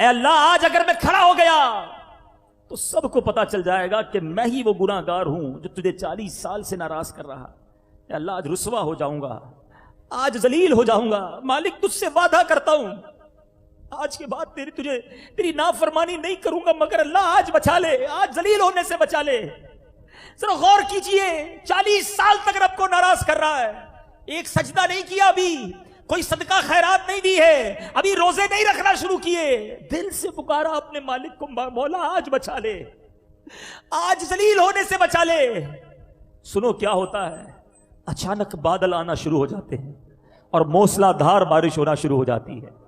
اے اللہ آج اگر میں کھڑا ہو گیا تو سب کو پتا چل جائے گا کہ میں ہی وہ گناہگار ہوں جو تجھے 40 سال سے ناراض کر رہا. اے اللہ آج رسوا ہو جاؤں گا, آج ذلیل ہو جاؤں گا. مالک تجھ سے وعدہ کرتا ہوں آج کے بعد تیری نافرمانی نہیں کروں گا, مگر اللہ آج بچا لے, آج ذلیل ہونے سے بچا لے. ذرا غور کیجئے, 40 سال تک رب کو ناراض کر رہا ہے, ایک سجدہ نہیں کیا, ابھی کوئی صدقہ خیرات نہیں دی ہے, ابھی روزے نہیں رکھنا شروع کیے, دل سے پکارا اپنے مالک کو, مولا آج بچا لے, آج ذلیل ہونے سے بچا لے. سنو کیا ہوتا ہے, اچانک بادل آنا شروع ہو جاتے ہیں اور موسلا دھار بارش ہونا شروع ہو جاتی ہے.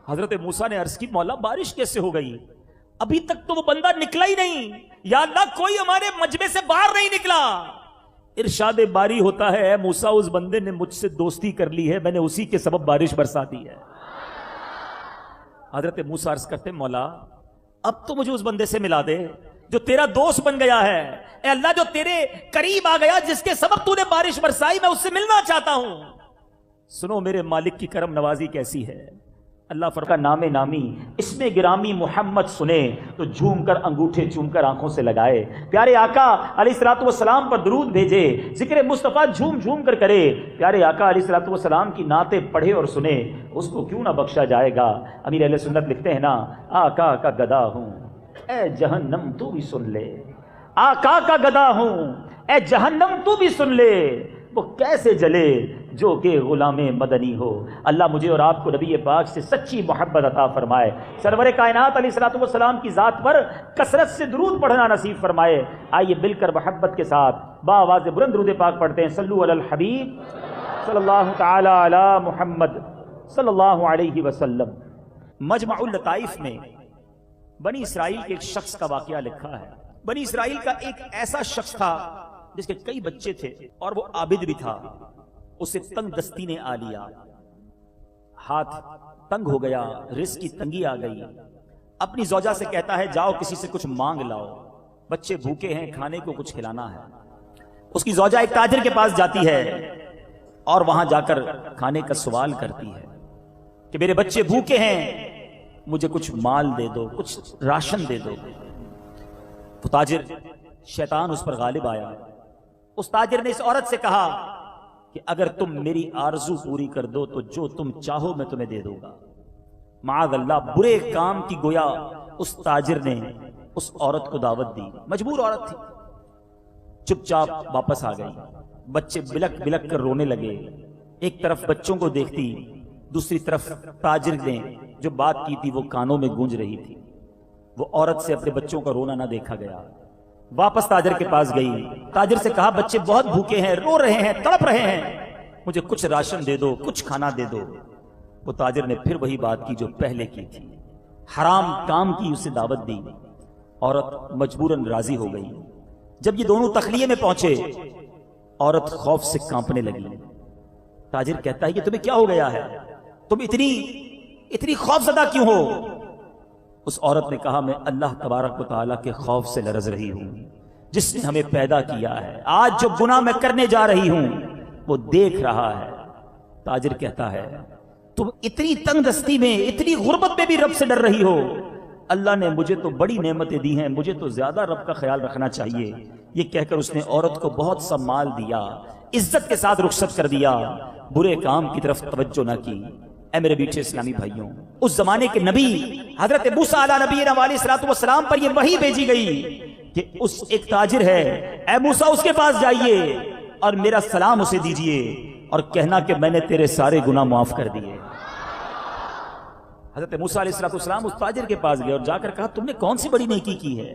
حضرت موسیٰ نے عرض کی مولا بارش کیسے ہو گئی, ابھی تک تو وہ بندہ نکلا ہی نہیں, یا اللہ کوئی ہمارے مجمع سے باہر نہیں نکلا. ارشاد باری ہوتا ہے اے موسیٰ اس بندے نے مجھ سے دوستی کر لی ہے, میں نے اسی کے سبب بارش برسا دی ہے. حضرت موسیٰ عرض کرتے مولا اب تو مجھے اس بندے سے ملا دے جو تیرا دوست بن گیا ہے. اے اللہ جو تیرے قریب آ گیا, جس کے سبب تو نے بارش برسائی, میں اس سے ملنا چاہتا ہوں. سنو میرے مالک کی کرم نوازی کیسی ہے. اللہ فرقہ نام نامی اس میں گرامی محمد سنے تو جھوم کر انگوٹھے چوم کر آنکھوں سے لگائے. پیارے آقا علیہ الصلوۃ والسلام پر درود بھیجے, ذکر مصطفیٰ جھوم جھوم کر کرے. پیارے آقا علیہ الصلوۃ والسلام کی نعتیں پڑھے اور سنے, اس کو کیوں نہ بخشا جائے گا. امیر اہل سنت لکھتے ہیں نا, آقا کا گدا ہوں اے جہنم تو بھی سن لے, آقا کا گدا ہوں اے جہنم تو بھی سن لے, وہ کیسے جلے جو کہ غلام مدنی ہو. اللہ مجھے اور آپ کو نبی پاک سے سچی محبت عطا فرمائے. سرور کائنات علیہ الصلوۃ والسلام کی ذات پر کثرت سے درود پڑھنا نصیب فرمائے. آئیے مل کر محبت کے ساتھ بآواز بلند درود پاک پڑھتے ہیں. صلو علی الحبیب صلی اللہ تعالی علی محمد صلی اللہ علیہ وسلم. مجمع اللطائف میں بنی اسرائیل کے ایک شخص کا واقعہ لکھا ہے. بنی اسرائیل کا ایک ایسا شخص تھا جس کے کئی بچے تھے اور وہ عابد بھی تھا. اسے تنگ دستی نے آ لیا, ہاتھ تنگ ہو گیا, رزق کی تنگی آ گئی. اپنی زوجہ سے کہتا ہے جاؤ کسی سے کچھ مانگ لاؤ, بچے بھوکے ہیں, کھانے کو کچھ کھلانا ہے. اس کی زوجہ ایک تاجر کے پاس جاتی ہے اور وہاں جا کر کھانے کا سوال کرتی ہے کہ میرے بچے بھوکے ہیں, مجھے کچھ مال دے دو, کچھ راشن دے دو. تو تاجر شیطان اس پر غالب آیا. اس تاجر نے اس عورت سے کہا کہ اگر تم میری آرزو پوری کر دو تو جو تم چاہو میں تمہیں دے دوں گا. معاذ اللہ, برے کام کی گویا اس تاجر نے اس عورت کو دعوت دی. مجبور عورت تھی, چپ چاپ واپس آ گئی. بچے بلک بلک کر رونے لگے. ایک طرف بچوں کو دیکھتی, دوسری طرف تاجر نے جو بات کی تھی وہ کانوں میں گونج رہی تھی. وہ عورت سے اپنے بچوں کا رونا نہ دیکھا گیا. واپس تاجر کے پاس گئی. تاجر سے کہا بچے بہت بھوکے ہیں, رو رہے ہیں, تڑپ رہے ہیں, مجھے کچھ راشن دے دو, کچھ کھانا دے دو. وہ تاجر نے پھر وہی بات کی جو پہلے کی تھی, حرام کام کی اسے دعوت دی. عورت مجبوراً راضی ہو گئی. جب یہ دونوں تخلیے میں پہنچے عورت خوف سے کانپنے لگی. تاجر کہتا ہے کہ تمہیں کیا ہو گیا ہے, تم اتنی خوف زدہ کیوں ہو؟ اس عورت نے کہا میں اللہ تبارک و تعالیٰ کے خوف سے لرز رہی ہوں جس نے ہمیں پیدا کیا ہے. آج جو گناہ میں کرنے جا رہی ہوں وہ دیکھ رہا ہے. تاجر کہتا ہے تم اتنی تنگ دستی میں, اتنی غربت میں بھی رب سے ڈر رہی ہو. اللہ نے مجھے تو بڑی نعمتیں دی ہیں, مجھے تو زیادہ رب کا خیال رکھنا چاہیے. یہ کہہ کر اس نے عورت کو بہت سا مال دیا, عزت کے ساتھ رخصت کر دیا, برے کام کی طرف توجہ نہ کی. اے میرے بیٹے اسلامی بھائیوں, اس زمانے کے نبی حضرت موسیٰ علیہ نبینا علیہ الصلوۃ والسلام پر یہ وحی بھیجی گئی کہ اس ایک تاجر ہے, اے موسیٰ اس کے پاس جائیے اور میرا سلام اسے دیجئے اور کہنا کہ میں نے تیرے سارے گناہ معاف کر دیے. حضرت موسیٰ علیہ الصلوۃ والسلام اس تاجر کے پاس گئے اور جا کر کہا تم نے کون سی بڑی نیکی کی ہے,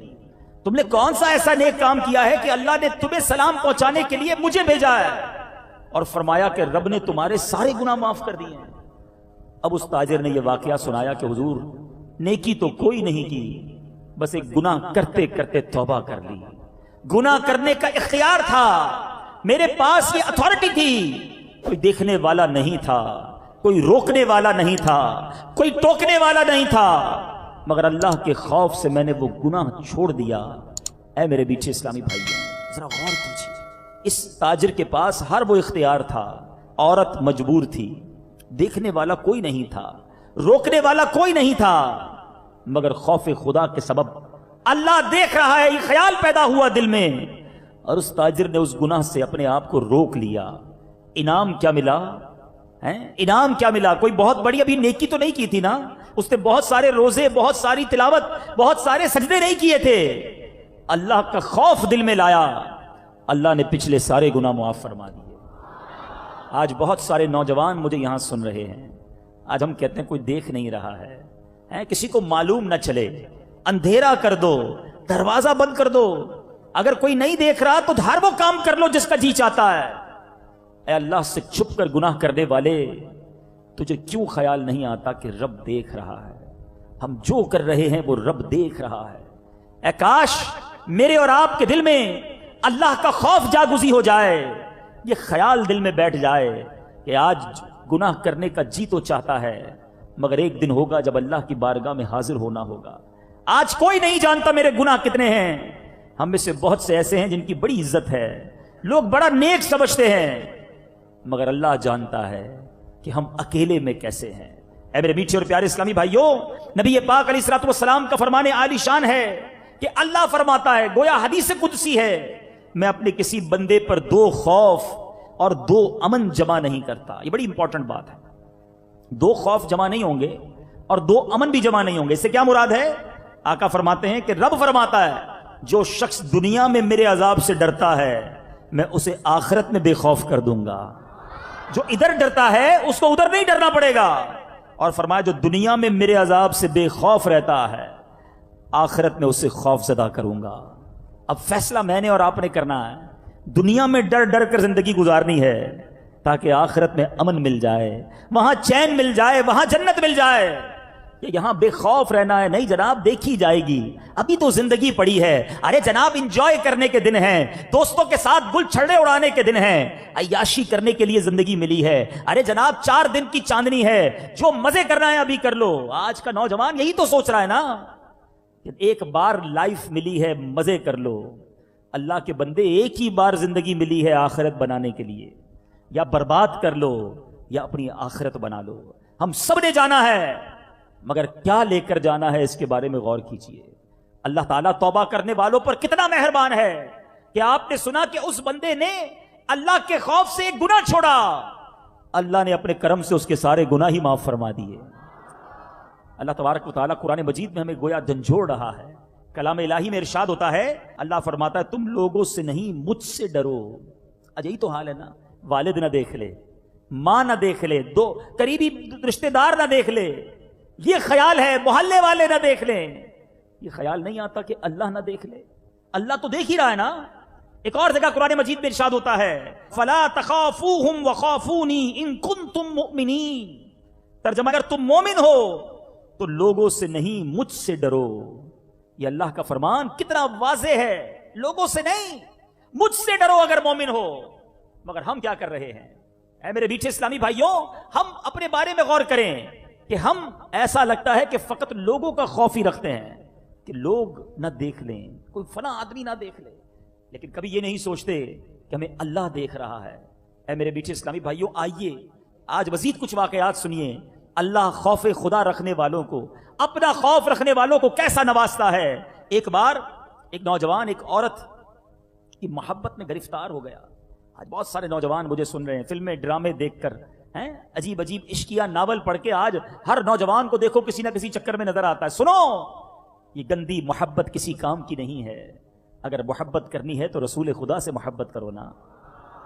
تم نے کون سا ایسا نیک کام کیا ہے کہ اللہ نے تمہیں سلام پہنچانے کے لیے مجھے بھیجا ہے, اور فرمایا کہ رب نے تمہارے سارے گناہ معاف کر دیے ہیں. اب اس تاجر نے یہ واقعہ سنایا کہ حضور نیکی تو کوئی نہیں کی, بس ایک گناہ کرتے کرتے توبہ کر لی. گناہ کرنے کا اختیار تھا, میرے پاس یہ اتھارٹی تھی, کوئی دیکھنے والا نہیں تھا, کوئی روکنے والا نہیں تھا, کوئی ٹوکنے والا نہیں تھا, مگر اللہ کے خوف سے میں نے وہ گناہ چھوڑ دیا. اے میرے بیچے اسلامی بھائیوں, ذرا غور کیجیے, اس تاجر کے پاس ہر وہ اختیار تھا, عورت مجبور تھی, دیکھنے والا کوئی نہیں تھا, روکنے والا کوئی نہیں تھا, مگر خوف خدا کے سبب اللہ دیکھ رہا ہے، یہ خیال پیدا ہوا دل میں، اور اس تاجر نے اس گناہ سے اپنے آپ کو روک لیا۔ انعام کیا ملا؟ انعام کیا ملا؟ کوئی بہت بڑی ابھی نیکی تو نہیں کی تھی نا، اس نے بہت سارے روزے، بہت ساری تلاوت، بہت سارے سجدے نہیں کیے تھے، اللہ کا خوف دل میں لایا، اللہ نے پچھلے سارے گناہ معاف فرما دیے۔ آج بہت سارے نوجوان مجھے یہاں سن رہے ہیں، آج ہم کہتے ہیں کوئی دیکھ نہیں رہا ہے، کسی کو معلوم نہ چلے، اندھیرا کر دو، دروازہ بند کر دو، اگر کوئی نہیں دیکھ رہا تو ہر وہ کام کر لو جس کا جی چاہتا ہے۔ اے اللہ سے چھپ کر گناہ کرنے والے، تجھے کیوں خیال نہیں آتا کہ رب دیکھ رہا ہے؟ ہم جو کر رہے ہیں وہ رب دیکھ رہا ہے۔ اے کاش میرے اور آپ کے دل میں اللہ کا خوف جاگزی ہو جائے، یہ خیال دل میں بیٹھ جائے کہ آج گناہ کرنے کا جی تو چاہتا ہے، مگر ایک دن ہوگا جب اللہ کی بارگاہ میں حاضر ہونا ہوگا۔ آج کوئی نہیں جانتا میرے گناہ کتنے ہیں، ہم میں سے بہت سے ایسے ہیں جن کی بڑی عزت ہے، لوگ بڑا نیک سمجھتے ہیں، مگر اللہ جانتا ہے کہ ہم اکیلے میں کیسے ہیں۔ اے میرے میٹھے اور پیارے اسلامی بھائیوں، نبی پاک علیہ الصلوۃ والسلام کا فرمان عالی شان ہے کہ اللہ فرماتا ہے، گویا حدیث قدسی ہے، میں اپنے کسی بندے پر 2 خوف اور 2 امن جمع نہیں کرتا۔ یہ بڑی امپورٹنٹ بات ہے، 2 خوف جمع نہیں ہوں گے اور 2 امن بھی جمع نہیں ہوں گے۔ اس سے کیا مراد ہے؟ آقا فرماتے ہیں کہ رب فرماتا ہے جو شخص دنیا میں میرے عذاب سے ڈرتا ہے میں اسے آخرت میں بے خوف کر دوں گا، جو ادھر ڈرتا ہے اس کو ادھر نہیں ڈرنا پڑے گا، اور فرمایا جو دنیا میں میرے عذاب سے بے خوف رہتا ہے آخرت میں اسے خوف زدہ کروں گا۔ اب فیصلہ میں نے اور آپ نے کرنا ہے، دنیا میں ڈر ڈر کر زندگی گزارنی ہے تاکہ آخرت میں امن مل جائے، وہاں چین مل جائے، وہاں جنت مل جائے۔ یہاں بے خوف رہنا ہے نہیں جناب، دیکھی جائے گی، ابھی تو زندگی پڑی ہے، ارے جناب انجوائے کرنے کے دن ہیں، دوستوں کے ساتھ گل چھڑے اڑانے کے دن ہیں، عیاشی کرنے کے لیے زندگی ملی ہے، ارے جناب 4 دن کی چاندنی ہے، جو مزے کرنا ہے ابھی کر لو۔ آج کا نوجوان یہی تو سوچ رہا ہے نا، ایک بار لائف ملی ہے مزے کر لو۔ اللہ کے بندے ایک ہی بار زندگی ملی ہے آخرت بنانے کے لیے، یا برباد کر لو یا اپنی آخرت بنا لو۔ ہم سب نے جانا ہے، مگر کیا لے کر جانا ہے اس کے بارے میں غور کیجئے۔ اللہ تعالیٰ توبہ کرنے والوں پر کتنا مہربان ہے کہ آپ نے سنا کہ اس بندے نے اللہ کے خوف سے ایک گناہ چھوڑا، اللہ نے اپنے کرم سے اس کے سارے گناہ ہی معاف فرما دیے۔ اللہ تبارک و تعالیٰ قرآن مجید میں ہمیں گویا جھنجھوڑ رہا ہے، کلام الہی میں ارشاد ہوتا ہے، اللہ فرماتا ہے تم لوگوں سے نہیں مجھ سے ڈرو۔ یہی تو حال ہے نا، والد نہ دیکھ لے، ماں نہ دیکھ لے، 2 قریبی رشتہ دار نہ دیکھ لے، یہ خیال ہے، محلے والے نہ دیکھ لیں، یہ خیال نہیں آتا کہ اللہ نہ دیکھ لے۔ اللہ تو دیکھ ہی رہا ہے نا۔ ایک اور جگہ قرآن مجید میں ارشاد ہوتا ہے، فَلَا تَخَافُوهُمْ وَخَافُونِي إِن كُنتُم مُؤْمِنِينَ، ترجمہ اگر تم مومن ہو تو لوگوں سے نہیں مجھ سے ڈرو۔ یہ اللہ کا فرمان کتنا واضح ہے، لوگوں سے نہیں مجھ سے ڈرو اگر مومن ہو۔ مگر ہم کیا کر رہے ہیں؟ اے میرے میٹھے اسلامی بھائیوں، ہم اپنے بارے میں غور کریں کہ ہم ایسا لگتا ہے کہ فقط لوگوں کا خوف ہی رکھتے ہیں کہ لوگ نہ دیکھ لیں، کوئی فلاں آدمی نہ دیکھ لے، لیکن کبھی یہ نہیں سوچتے کہ ہمیں اللہ دیکھ رہا ہے۔ اے میرے میٹھے اسلامی بھائیوں، آئیے آج مزید کچھ واقعات سنیے، اللہ خوف خدا رکھنے والوں کو، اپنا خوف رکھنے والوں کو کیسا نوازتا ہے۔ ایک بار ایک نوجوان ایک عورت کی محبت میں گرفتار ہو گیا۔ آج بہت سارے نوجوان مجھے سن رہے ہیں، فلمیں ڈرامے دیکھ کر، عجیب عجیب عشقیہ ناول پڑھ کے، آج ہر نوجوان کو دیکھو کسی نہ کسی چکر میں نظر آتا ہے۔ سنو، یہ گندی محبت کسی کام کی نہیں ہے۔ اگر محبت کرنی ہے تو رسول خدا سے محبت کرو نا،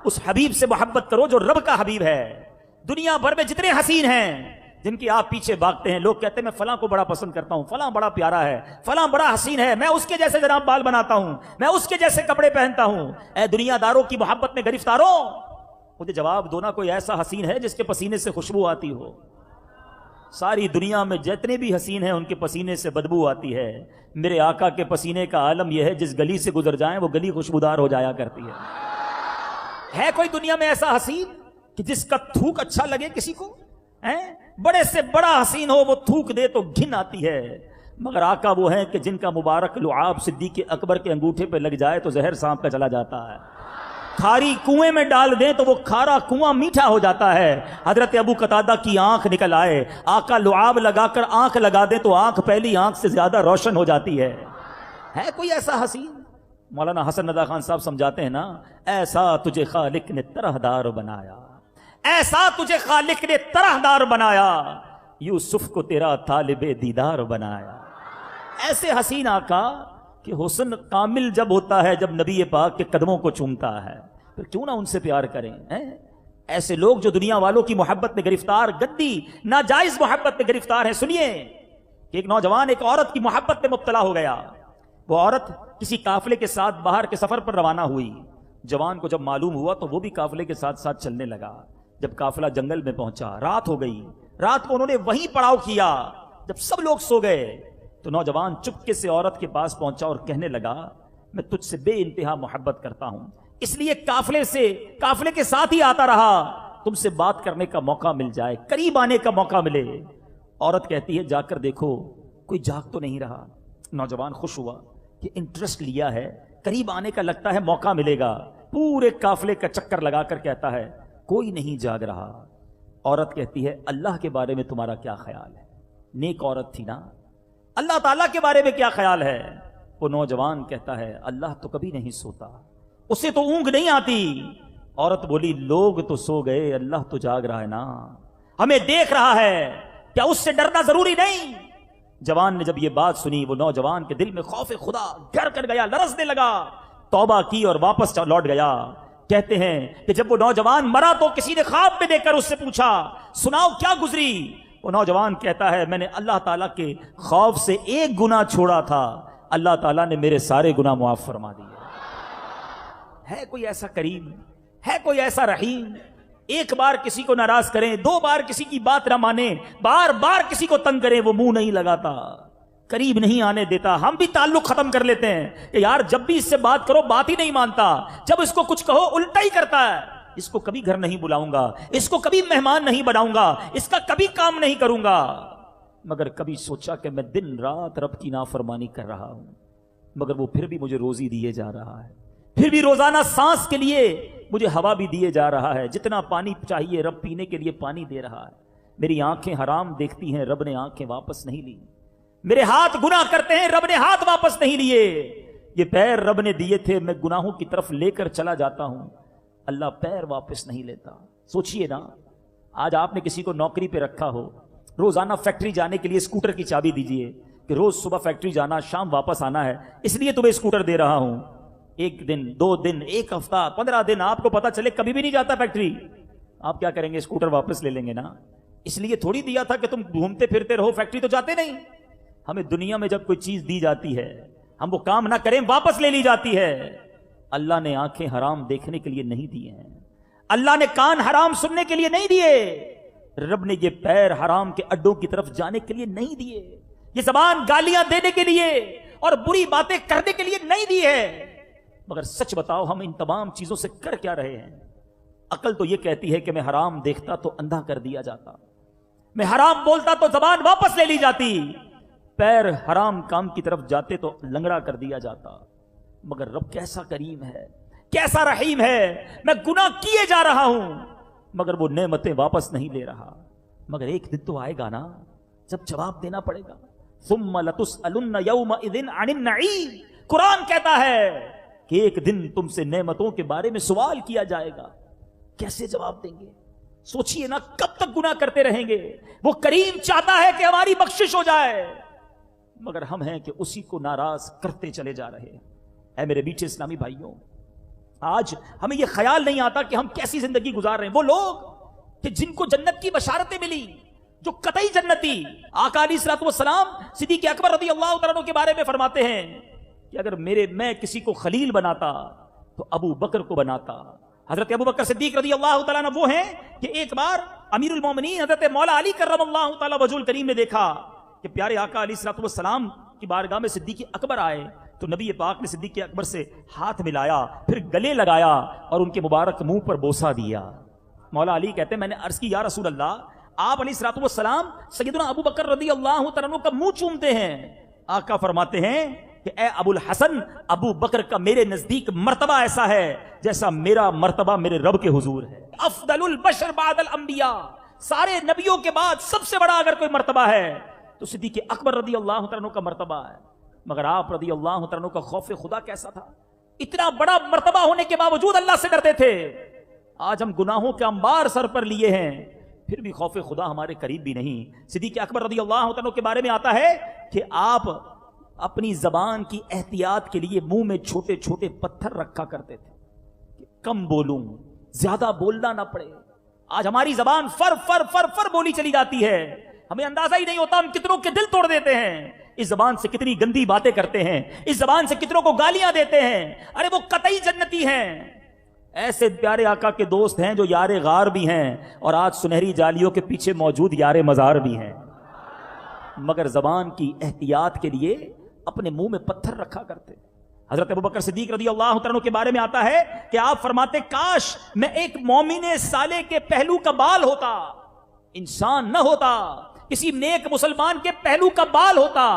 اس حبیب سے محبت کرو جو رب کا حبیب ہے۔ دنیا بھر میں جتنے حسین ہیں جن کی آپ پیچھے بھاگتے ہیں، لوگ کہتے ہیں میں فلاں کو بڑا پسند کرتا ہوں، فلاں بڑا پیارا ہے، فلاں بڑا حسین ہے، میں اس کے جیسے جناب بال بناتا ہوں، میں اس کے جیسے کپڑے پہنتا ہوں۔ اے دنیا داروں کی محبت میں گرفتاروں، مجھے جواب دو نا، کوئی ایسا حسین ہے جس کے پسینے سے خوشبو آتی ہو؟ ساری دنیا میں جتنے بھی حسین ہیں ان کے پسینے سے بدبو آتی ہے، میرے آقا کے پسینے کا عالم یہ ہے جس گلی سے گزر جائیں وہ گلی خوشبودار ہو جایا کرتی ہے کوئی دنیا میں ایسا حسین کہ جس کا تھوک اچھا لگے کسی کو؟ بڑے سے بڑا حسین ہو وہ تھوک دے تو گھن آتی ہے، مگر آقا وہ ہیں کہ جن کا مبارک لعاب صدیق اکبر کے انگوٹھے پہ لگ جائے تو زہر سانپ کا چلا جاتا ہے۔ کھاری کنویں میں ڈال دیں تو وہ کھارا کنواں میٹھا ہو جاتا ہے. حضرت ابو قتادہ کی آنکھ نکل آئے, آقا لعاب لگا کر آنکھ لگا دیں تو آنکھ پہلی آنکھ سے زیادہ روشن ہو جاتی ہے. ہے کوئی ایسا حسین؟ مولانا حسن رضا خان صاحب سمجھاتے ہیں نا, ایسا تجھے خالق نے طرح دار بنایا, ایسا تجھے خالق نے طرح دار بنایا, یوسف کو تیرا طالب دیدار بنایا. ایسے حسین آقا کہ حسن کامل جب ہوتا ہے جب نبی پاک کے قدموں کو چومتا ہے, پھر کیوں نہ ان سے پیار کریں. ایسے لوگ جو دنیا والوں کی محبت میں گرفتار, گندی ناجائز محبت میں گرفتار ہیں. سنیے کہ ایک نوجوان ایک عورت کی محبت میں مبتلا ہو گیا. وہ عورت کسی قافلے کے ساتھ باہر کے سفر پر روانہ ہوئی. جوان کو جب معلوم ہوا تو وہ بھی قافلے کے ساتھ ساتھ چلنے لگا. جب قافلہ جنگل میں پہنچا, رات ہو گئی. رات کو انہوں نے وہیں پڑاؤ کیا. جب سب لوگ سو گئے تو نوجوان چپکے سے عورت کے پاس پہنچا اور کہنے لگا, میں تجھ سے بے انتہا محبت کرتا ہوں, اس لیے قافلے کے ساتھ ہی آتا رہا, تم سے بات کرنے کا موقع مل جائے, قریب آنے کا موقع ملے. عورت کہتی ہے, جا کر دیکھو کوئی جاگ تو نہیں رہا. نوجوان خوش ہوا کہ انٹرسٹ لیا ہے, قریب آنے کا لگتا ہے موقع ملے گا. پورے قافلے کا چکر لگا کر کہتا ہے, کوئی نہیں جاگ رہا. عورت کہتی ہے, اللہ کے بارے میں تمہارا کیا خیال ہے؟ نیک عورت تھی نا, اللہ تعالیٰ کے بارے میں کیا خیال ہے؟ وہ نوجوان کہتا ہے, اللہ تو کبھی نہیں سوتا, اسے تو اونگ نہیں آتی. عورت بولی, لوگ تو سو گئے, اللہ تو جاگ رہا ہے نا, ہمیں دیکھ رہا ہے, کیا اس سے ڈرنا ضروری نہیں؟ جوان نے جب یہ بات سنی, وہ نوجوان کے دل میں خوف خدا گھر کر گیا, لرزنے لگا. توبہ کی اور واپس لوٹ گیا. کہتے ہیں کہ جب وہ نوجوان مرا تو کسی نے خواب میں دیکھ کر اس سے پوچھا, سناؤ کیا گزری؟ وہ نوجوان کہتا ہے, میں نے اللہ تعالیٰ کے خوف سے ایک گناہ چھوڑا تھا, اللہ تعالیٰ نے میرے سارے گناہ معاف فرما دیے. ہے کوئی ایسا کریم, ہے کوئی ایسا رحیم؟ ایک بار کسی کو ناراض کریں, دو بار کسی کی بات نہ مانیں, بار بار کسی کو تنگ کریں, وہ منہ نہیں لگاتا, قریب نہیں آنے دیتا. ہم بھی تعلق ختم کر لیتے ہیں کہ یار جب بھی اس سے بات کرو بات ہی نہیں مانتا, جب اس کو کچھ کہو الٹا ہی کرتا ہے, اس کو کبھی گھر نہیں بلاؤں گا, اس کو کبھی مہمان نہیں بناؤں گا, اس کا کبھی کام نہیں کروں گا. مگر کبھی سوچا کہ میں دن رات رب کی نافرمانی کر رہا ہوں, مگر وہ پھر بھی مجھے روزی دیے جا رہا ہے, پھر بھی روزانہ سانس کے لیے مجھے ہوا بھی دیے جا رہا ہے, جتنا پانی چاہیے رب پینے کے لیے پانی دے رہا ہے. میری آنکھیں حرام دیکھتی ہیں, رب نے آنکھیں واپس نہیں لی. میرے ہاتھ گناہ کرتے ہیں, رب نے ہاتھ واپس نہیں لیے. یہ پیر رب نے دیے تھے, میں گناہوں کی طرف لے کر چلا جاتا ہوں, اللہ پیر واپس نہیں لیتا. سوچئے نا, آج آپ نے کسی کو نوکری پہ رکھا ہو, روزانہ فیکٹری جانے کے لیے اسکوٹر کی چابی دیجئے کہ روز صبح فیکٹری جانا, شام واپس آنا ہے, اس لیے تمہیں اسکوٹر دے رہا ہوں. ایک دن, دو دن, ایک ہفتہ, 15 دن آپ کو پتا چلے کبھی بھی نہیں جاتا فیکٹری, آپ کیا کریں گے؟ اسکوٹر واپس لے لیں گے نا. اس لیے تھوڑی دیا تھا کہ تم گھومتے پھرتے رہو, فیکٹری تو جاتے نہیں. ہمیں دنیا میں جب کوئی چیز دی جاتی ہے, ہم وہ کام نہ کریں, واپس لے لی جاتی ہے. اللہ نے آنکھیں حرام دیکھنے کے لیے نہیں دیے ہیں, اللہ نے کان حرام سننے کے لیے نہیں دیے, رب نے یہ پیر حرام کے اڈوں کی طرف جانے کے لیے نہیں دیے, یہ زبان گالیاں دینے کے لیے اور بری باتیں کرنے کے لیے نہیں دی ہے. مگر سچ بتاؤ, ہم ان تمام چیزوں سے کر کیا رہے ہیں؟ عقل تو یہ کہتی ہے کہ میں حرام دیکھتا تو اندھا کر دیا جاتا, میں حرام بولتا تو زبان واپس لے لی جاتی, پیر حرام کام کی طرف جاتے تو لنگڑا کر دیا جاتا. مگر رب کیسا کریم ہے, کیسا رحیم ہے. میں گناہ کیے جا رہا ہوں مگر وہ نعمتیں واپس نہیں لے رہا. مگر ایک دن تو آئے گا نا جب جواب دینا پڑے گا. ثم لتسألن یومئذ عن النعیم, قرآن کہتا ہے کہ ایک دن تم سے نعمتوں کے بارے میں سوال کیا جائے گا. کیسے جواب دیں گے؟ سوچئے نا, کب تک گناہ کرتے رہیں گے؟ وہ کریم چاہتا ہے کہ ہماری بخشش ہو جائے, مگر ہم ہیں کہ اسی کو ناراض کرتے چلے جا رہے ہیں. اے میرے میٹھے اسلامی بھائیوں, آج ہمیں یہ خیال نہیں آتا کہ ہم کیسی زندگی گزار رہے ہیں. وہ لوگ کہ جن کو جنت کی بشارتیں ملی, جو قطعی جنتی, آقا علیہ الصلوۃ والسلام صدیق اکبر رضی اللہ تعالیٰ عنہ کے بارے میں فرماتے ہیں کہ اگر میں کسی کو خلیل بناتا تو ابو بکر کو بناتا. حضرت ابو بکر صدیق رضی اللہ تعالیٰ عنہ وہ ہیں کہ ایک بار امیر المومنین حضرت مولا علی کرم اللہ تعالیٰ وجہ الکریم نے دیکھا کہ پیارے آقا علیہ الصلوۃ والسلام کی بارگاہ میں صدیق اکبر آئے, تو نبی پاک نے صدیق اکبر سے ہاتھ ملایا, پھر گلے لگایا اور ان کے مبارک منہ پر بوسہ دیا. مولا علی کہتے ہیں میں نے عرض کی, یا رسول اللہ, آپ علیہ الصلوۃ والسلام سیدنا ابو بکر رضی اللہ تعالیٰ عنہ کا منہ چومتے ہیں. آقا فرماتے ہیں کہ اے ابو الحسن، ابو بکر کا میرے نزدیک مرتبہ ایسا ہے جیسا میرا مرتبہ میرے رب کے حضور ہے. افضل البشر بعد الانبیاء، سارے نبیوں کے بعد سب سے بڑا اگر کوئی مرتبہ ہے تو صدیق اکبر رضی اللہ تعالیٰ عنہ کا مرتبہ ہے. مگر آپ رضی اللہ تعالیٰ عنہ کا خوف خدا کیسا تھا؟ اتنا بڑا مرتبہ ہونے کے باوجود اللہ سے ڈرتے تھے. آج ہم گناہوں کے انبار سر پر لیے ہیں پھر بھی خوف خدا ہمارے قریب بھی نہیں. صدیق اکبر رضی اللہ تعالیٰ عنہ کے بارے میں آتا ہے کہ آپ اپنی زبان کی احتیاط کے لیے منہ میں چھوٹے چھوٹے پتھر رکھا کرتے تھے کہ کم بولوں، زیادہ بولنا نہ پڑے. آج ہماری زبان فر فر فر فر بولی چلی جاتی ہے، ہمیں اندازہ ہی نہیں ہوتا ہم کتنوں کے دل توڑ دیتے ہیں. اس زبان سے کتنی گندی باتیں کرتے ہیں، اس زبان سے کتنوں کو گالیاں دیتے ہیں. ارے وہ قطعی جنتی ہیں. ایسے پیارے آقا کے دوست ہیں جو یار غار بھی ہیں اور آج سنہری جالیوں کے پیچھے موجود یار مزار بھی ہیں، مگر زبان کی احتیاط کے لیے اپنے منہ میں پتھر رکھا کرتے. حضرت ابوبکر صدیق رضی اللہ عنہ کے بارے میں آتا ہے کہ آپ فرماتے کاش میں ایک مومن صالح کے پہلو کا بال ہوتا، انسان نہ ہوتا، کسی نیک مسلمان کے پہلو کا بال ہوتا.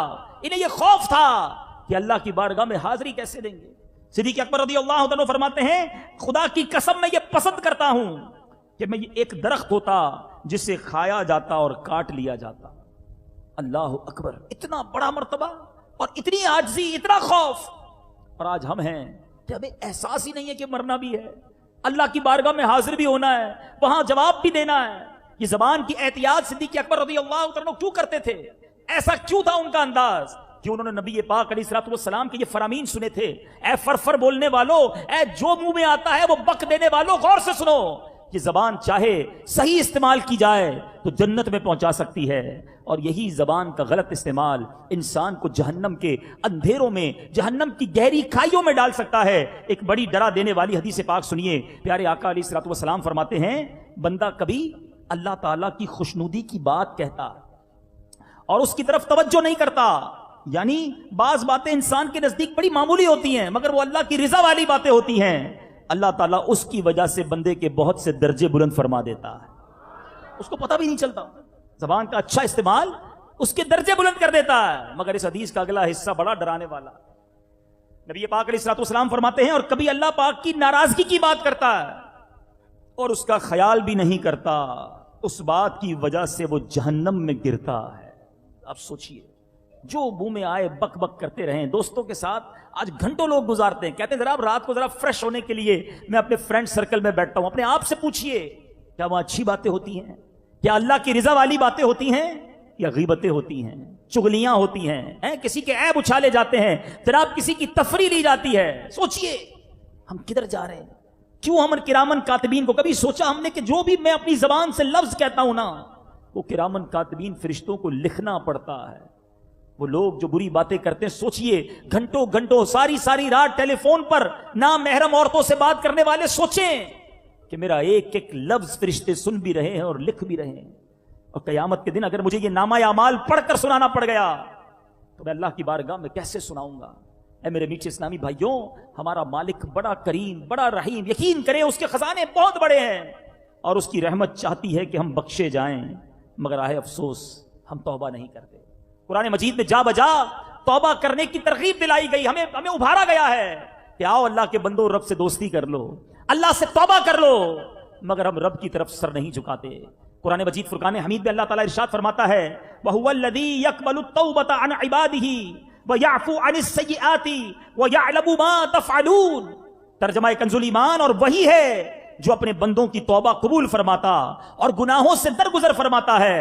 انہیں یہ خوف تھا کہ اللہ کی بارگاہ میں حاضری کیسے دیں گے. صدیق اکبر رضی اللہ عنہ فرماتے ہیں خدا کی قسم میں یہ پسند کرتا ہوں کہ میں ایک درخت ہوتا جسے کھایا جاتا اور کاٹ لیا جاتا. اللہ اکبر، اتنا بڑا مرتبہ اور اتنی عاجزی، اتنا خوف. اور آج ہم ہیں کہ ہمیں احساس ہی نہیں ہے کہ مرنا بھی ہے، اللہ کی بارگاہ میں حاضر بھی ہونا ہے، وہاں جواب بھی دینا ہے. یہ زبان کی احتیاط صدیق اکبر رضی اللہ عنہ کیوں کرتے تھے؟ ایسا کیوں تھا ان کا انداز کہ انہوں نے نبی پاک علیہ الصلوۃ والسلام کے یہ فرامین سنے تھے. اے فرفر بولنے والوں، اے جو منہ میں آتا ہے وہ بک دینے والوں، غور سے سنو. یہ زبان چاہے صحیح استعمال کی جائے تو جنت میں پہنچا سکتی ہے، اور یہی زبان کا غلط استعمال انسان کو جہنم کے اندھیروں میں، جہنم کی گہری کھائیوں میں ڈال سکتا ہے. ایک بڑی ڈرا دینے والی حدیث پاک سنیے. پیارے آقا علیہ الصلوۃ والسلام فرماتے ہیں بندہ کبھی اللہ تعالیٰ کی خوشنودی کی بات کہتا اور اس کی طرف توجہ نہیں کرتا، یعنی بعض باتیں انسان کے نزدیک بڑی معمولی ہوتی ہیں مگر وہ اللہ کی رضا والی باتیں ہوتی ہیں، اللہ تعالیٰ اس کی وجہ سے بندے کے بہت سے درجے بلند فرما دیتا ہے، اس کو پتہ بھی نہیں چلتا. زبان کا اچھا استعمال اس کے درجے بلند کر دیتا ہے. مگر اس حدیث کا اگلا حصہ بڑا ڈرانے والا. نبی پاک علیہ الصلوۃ والسلام فرماتے ہیں اور کبھی اللہ پاک کی ناراضگی کی بات کرتا ہے اور اس کا خیال بھی نہیں کرتا، اس بات کی وجہ سے وہ جہنم میں گرتا ہے. اب سوچئے، جو منہ میں آئے بک بک کرتے رہیں. دوستوں کے ساتھ آج گھنٹوں لوگ گزارتے ہیں، کہتے ہیں ذرا رات کو ذرا فریش ہونے کے لیے میں اپنے فرینڈ سرکل میں بیٹھتا ہوں. اپنے آپ سے پوچھئے کیا وہ اچھی باتیں ہوتی ہیں؟ کیا اللہ کی رضا والی باتیں ہوتی ہیں یا غیبتیں ہوتی ہیں، چغلیاں ہوتی ہیں، کسی کے عیب اچھالے جاتے ہیں، جناب کسی کی تفریح لی جاتی ہے؟ سوچئے ہم کدھر جا رہے ہیں؟ کیوں ہم کرامن کاتبین کو کبھی سوچا ہم نے کہ جو بھی میں اپنی زبان سے لفظ کہتا ہوں نا وہ کرامن کاتبین فرشتوں کو لکھنا پڑتا ہے. وہ لوگ جو بری باتیں کرتے ہیں، سوچئے گھنٹوں گھنٹوں ساری ساری رات ٹیلی فون پر نامحرم عورتوں سے بات کرنے والے سوچیں کہ میرا ایک ایک لفظ فرشتے سن بھی رہے ہیں اور لکھ بھی رہے ہیں. اور قیامت کے دن اگر مجھے یہ نامہ اعمال پڑھ کر سنانا پڑ گیا تو میں اللہ کی بارگاہ میں کیسے سناؤں گا؟ اے میرے میٹھے اسلامی بھائیوں، ہمارا مالک بڑا کریم، بڑا رحیم. یقین کریں اس کے خزانے بہت بڑے ہیں اور اس کی رحمت چاہتی ہے کہ ہم بخشے جائیں، مگر آہ افسوس ہم توبہ نہیں کرتے. قرآن مجید میں جا بجا توبہ کرنے کی ترغیب دلائی گئی، ہمیں ابھارا گیا ہے کہ آؤ اللہ کے بندو رب سے دوستی کر لو، اللہ سے توبہ کر لو، مگر ہم رب کی طرف سر نہیں جھکاتے. قرآن مجید فرقان حمید میں اللہ تعالیٰ ارشاد فرماتا ہے وَهُوَ الَّذِي يَقْبَلُ التَّوْبَةَ عَنْ عِبَادِهِ وَيَعْفُو عَنِ السَّيِّئَاتِ وَيَعْلَمُ مَا تَفْعَلُونَ. ترجمہ کنز ایمان، اور وہی ہے جو اپنے بندوں کی توبہ قبول فرماتا اور گناہوں سے درگزر فرماتا ہے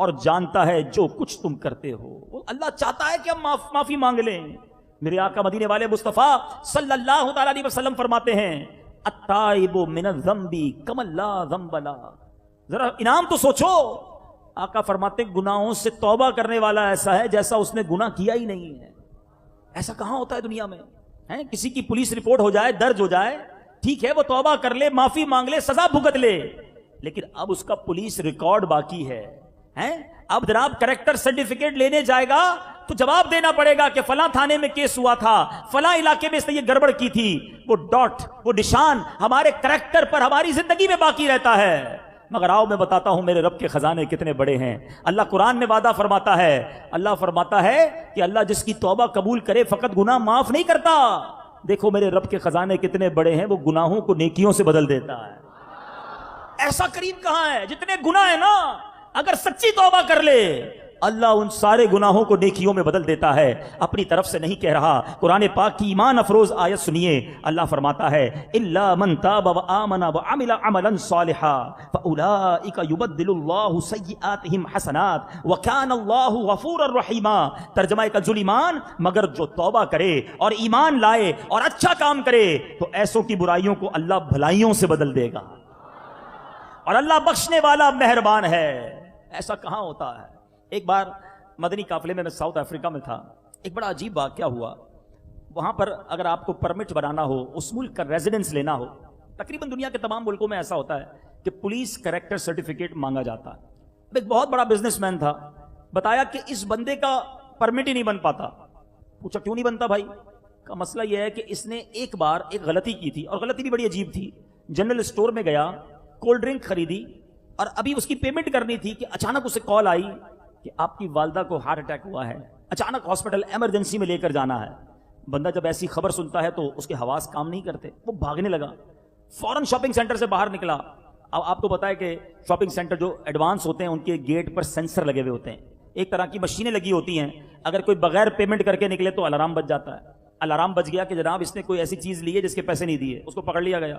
اور جانتا ہے جو کچھ تم کرتے ہو. اللہ چاہتا ہے کہ ہم معافی مانگ لیں. میرے آقا مدینے والے مصطفیٰ صلی اللہ تعالی علیہ وسلم فرماتے ہیں التائب من الذنب کمن لا ذنب له. ذرا انعام تو سوچو. آقا فرماتے ہیں گناہوں سے توبہ کرنے والا ایسا ہے جیسا اس نے گناہ کیا ہی نہیں ہے. ایسا کہاں ہوتا ہے دنیا میں؟ کسی کی پولیس رپورٹ ہو جائے، درج ہو جائے، ٹھیک ہے وہ توبہ کر لے، معافی مانگ لے، سزا بھگت لے، لیکن اب اس کا پولیس ریکارڈ باقی ہے. اب جناب کریکٹر سرٹیفکیٹ لینے جائے گا تو جواب دینا پڑے گا کہ فلاں تھانے میں کیس ہوا تھا، فلاں علاقے میں اس نے یہ گڑبڑ کی تھی. وہ ڈاٹ، وہ نشان ہمارے کریکٹر پر، ہماری زندگی میں باقی رہتا ہے. مگر آؤ میں بتاتا ہوں میرے رب کے خزانے کتنے بڑے ہیں۔ اللہ قرآن میں وعدہ فرماتا ہے، اللہ فرماتا ہے کہ اللہ جس کی توبہ قبول کرے فقط گناہ معاف نہیں کرتا، دیکھو میرے رب کے خزانے کتنے بڑے ہیں، وہ گناہوں کو نیکیوں سے بدل دیتا ہے۔ ایسا کریم کہاں ہے؟ جتنے گناہ ہیں نا، اگر سچی توبہ کر لے اللہ ان سارے گناہوں کو نیکیوں میں بدل دیتا ہے، اپنی طرف سے نہیں کہہ رہا۔ قرآن پاک کی ایمان افروز آیت سنیے، اللہ فرماتا ہے الا من تاب وآمن وعمل عملا صالحا فاولئک یبدل اللہ سیئاتہم حسنات وکان اللہ غفورا رحیما۔ ترجمہ کنز ایمان، مگر جو توبہ کرے اور ایمان لائے اور اچھا کام کرے تو ایسوں کی برائیوں کو اللہ بھلائیوں سے بدل دے گا، اور اللہ بخشنے والا مہربان ہے۔ ایسا کہاں ہوتا ہے؟ ایک بار مدنی قافلے میں ساؤتھ افریقہ میں تھا، ایک بڑا عجیب واقعہ ہوا۔ وہاں پر اگر آپ کو پرمٹ بنانا ہو، اس ملک کا ریزیڈنس لینا ہو، تقریباً دنیا کے تمام ملکوں میں ایسا ہوتا ہے کہ پولیس کریکٹر سرٹیفکیٹ مانگا جاتا ہے۔ ایک بہت بڑا بزنس مین تھا، بتایا کہ اس بندے کا پرمٹ ہی نہیں بن پاتا۔ پوچھا کیوں نہیں بنتا بھائی؟ کا مسئلہ یہ ہے کہ اس نے ایک بار ایک غلطی کی تھی، اور غلطی بھی بڑی عجیب تھی۔ جنرل اسٹور میں گیا، کولڈ ڈرنک خریدی، اور ابھی اس کی پیمنٹ کرنی تھی کہ اچانک اسے کال آئی کہ آپ کی والدہ کو ہارٹ اٹیک ہوا ہے، اچانک ہاسپٹل ایمرجنسی میں لے کر جانا ہے۔ بندہ جب ایسی خبر سنتا ہے تو اس کے حواس کام نہیں کرتے، وہ بھاگنے لگا، فوراً شاپنگ سینٹر سے باہر نکلا۔ اب آپ کو پتا ہے کہ شاپنگ سینٹر جو ایڈوانس ہوتے ہیں ان کے گیٹ پر سینسر لگے ہوئے ہوتے ہیں، ایک طرح کی مشینیں لگی ہوتی ہیں، اگر کوئی بغیر پیمنٹ کر کے نکلے تو الارم بج جاتا ہے۔ الارم بج گیا کہ جناب اس نے کوئی ایسی چیز لی ہے جس کے پیسے نہیں دیے، اس کو پکڑ لیا گیا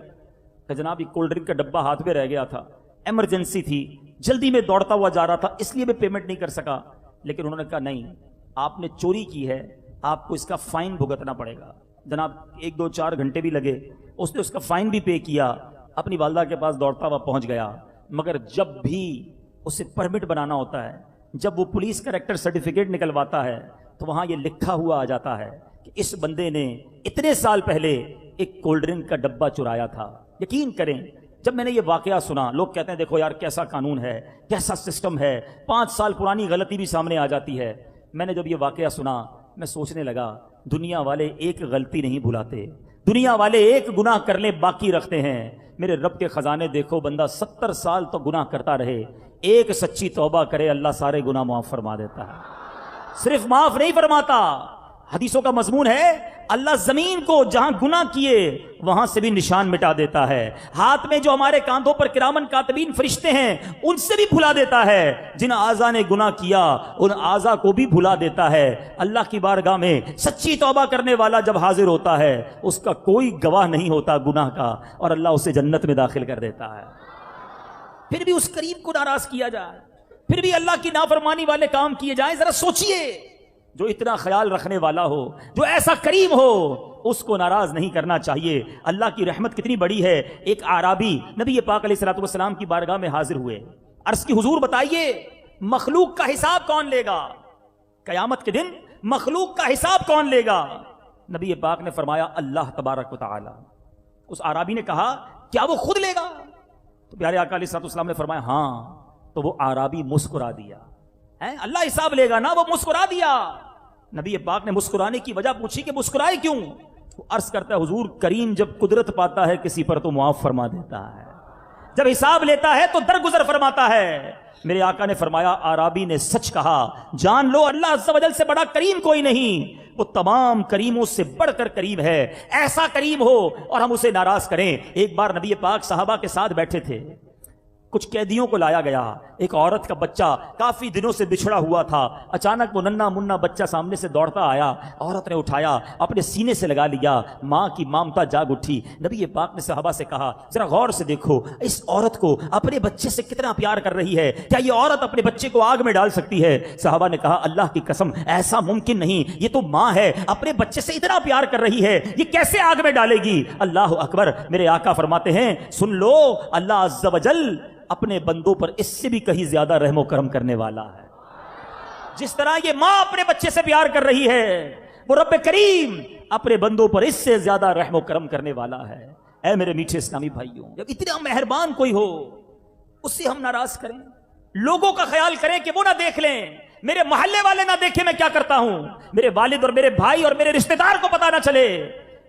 کہ جناب یہ کولڈ ڈرنک کا ڈبہ ہاتھ میں رہ گیا تھا، ایمرجنسی تھی، جلدی میں دوڑتا ہوا جا رہا تھا، اس لیے میں پیمنٹ نہیں کر سکا۔ لیکن انہوں نے کہا نہیں، آپ نے چوری کی ہے، آپ کو اس کا فائن بھگتنا پڑے گا۔ جناب 1 2 4 گھنٹے بھی لگے، اس نے اس کا فائن بھی پے کیا، اپنی والدہ کے پاس دوڑتا ہوا پہنچ گیا۔ مگر جب بھی اسے پرمٹ بنانا ہوتا ہے، جب وہ پولیس کریکٹر سرٹیفکیٹ نکلواتا ہے تو وہاں یہ لکھا ہوا آ جاتا ہے کہ اس بندے نے اتنے سال پہلے ایک کولڈ ڈرنک کا ڈبہ چرایا تھا۔ یقین کریں جب میں نے یہ واقعہ سنا، لوگ کہتے ہیں دیکھو یار کیسا قانون ہے، کیسا سسٹم ہے، 5 سال پرانی غلطی بھی سامنے آ جاتی ہے۔ میں نے جب یہ واقعہ سنا میں سوچنے لگا دنیا والے ایک غلطی نہیں بھلاتے، دنیا والے ایک گناہ کرنے باقی رکھتے ہیں۔ میرے رب کے خزانے دیکھو، بندہ 70 سال تو گناہ کرتا رہے، ایک سچی توبہ کرے اللہ سارے گناہ معاف فرما دیتا ہے۔ صرف معاف نہیں فرماتا، حدیثوں کا مضمون ہے اللہ زمین کو جہاں گناہ کیے وہاں سے بھی نشان مٹا دیتا ہے، ہاتھ میں جو ہمارے کاندھوں پر کرامن کاتبین فرشتے ہیں ان سے بھی بھلا دیتا ہے، جن اعضاء نے گناہ کیا ان اعضاء کو بھی بھلا دیتا ہے۔ اللہ کی بارگاہ میں سچی توبہ کرنے والا جب حاضر ہوتا ہے اس کا کوئی گواہ نہیں ہوتا گناہ کا، اور اللہ اسے جنت میں داخل کر دیتا ہے۔ پھر بھی اس کریم کو ناراض کیا جائے، پھر بھی اللہ کی نافرمانی والے کام کیے جائیں، ذرا سوچئے۔ جو اتنا خیال رکھنے والا ہو، جو ایسا کریم ہو، اس کو ناراض نہیں کرنا چاہیے۔ اللہ کی رحمت کتنی بڑی ہے۔ ایک اعرابی نبی پاک علیہ الصلوۃ والسلام کی بارگاہ میں حاضر ہوئے، عرض کی حضور بتائیے مخلوق کا حساب کون لے گا؟ قیامت کے دن مخلوق کا حساب کون لے گا؟ نبی پاک نے فرمایا اللہ تبارک و تعالی۔ اس اعرابی نے کہا کیا وہ خود لے گا؟ تو پیارے آقا علیہ الصلوۃ والسلام نے فرمایا ہاں۔ تو وہ اعرابی مسکرا دیا، اللہ حساب لے گا نا، وہ مسکرا دیا۔ نبی پاک نے مسکرانے کی وجہ پوچھی کہ مسکرائے کیوں؟ وہ عرض کرتا ہے حضور کریم جب قدرت پاتا ہے کسی پر تو معاف فرما دیتا ہے، جب حساب لیتا ہے تو درگزر فرماتا ہے۔ میرے آقا نے فرمایا اعرابی نے سچ کہا، جان لو اللہ عز و جل سے بڑا کریم کوئی نہیں، وہ تمام کریموں سے بڑھ کر کریم ہے۔ ایسا کریم ہو اور ہم اسے ناراض کریں۔ ایک بار نبی پاک صحابہ کے ساتھ بیٹھے تھے، کچھ قیدیوں کو لایا گیا، ایک عورت کا بچہ کافی دنوں سے بچھڑا ہوا تھا، اچانک وہ ننھا منا بچہ سامنے سے دوڑتا آیا، عورت نے اٹھایا اپنے سینے سے لگا لیا، ماں کی ممتا جاگ اٹھی۔ نبی پاک نے صحابہ سے کہا ذرا غور سے دیکھو اس عورت کو اپنے بچے سے کتنا پیار کر رہی ہے، کیا یہ عورت اپنے بچے کو آگ میں ڈال سکتی ہے؟ صحابہ نے کہا اللہ کی قسم ایسا ممکن نہیں، یہ تو ماں ہے، اپنے بچے سے اتنا پیار کر رہی ہے، یہ کیسے آگ میں ڈالے گی؟ اللہ اکبر۔ میرے آقا فرماتے ہیں سن لو اللہ عز و جل اپنے بندوں پر اس سے بھی کہیں زیادہ رحم و کرم کرنے والا ہے۔ جس طرح یہ ماں اپنے بچے سے پیار کر رہی ہے، وہ رب کریم اپنے بندوں پر اس سے زیادہ رحم و کرم کرنے والا ہے۔ اے میرے میٹھے اسلامی بھائیوں، جب اتنا مہربان کوئی ہو اس سے ہم ناراض کریں، لوگوں کا خیال کریں کہ وہ نہ دیکھ لیں، میرے محلے والے نہ دیکھیں میں کیا کرتا ہوں، میرے والد اور میرے بھائی اور میرے رشتہ دار کو پتا نہ چلے۔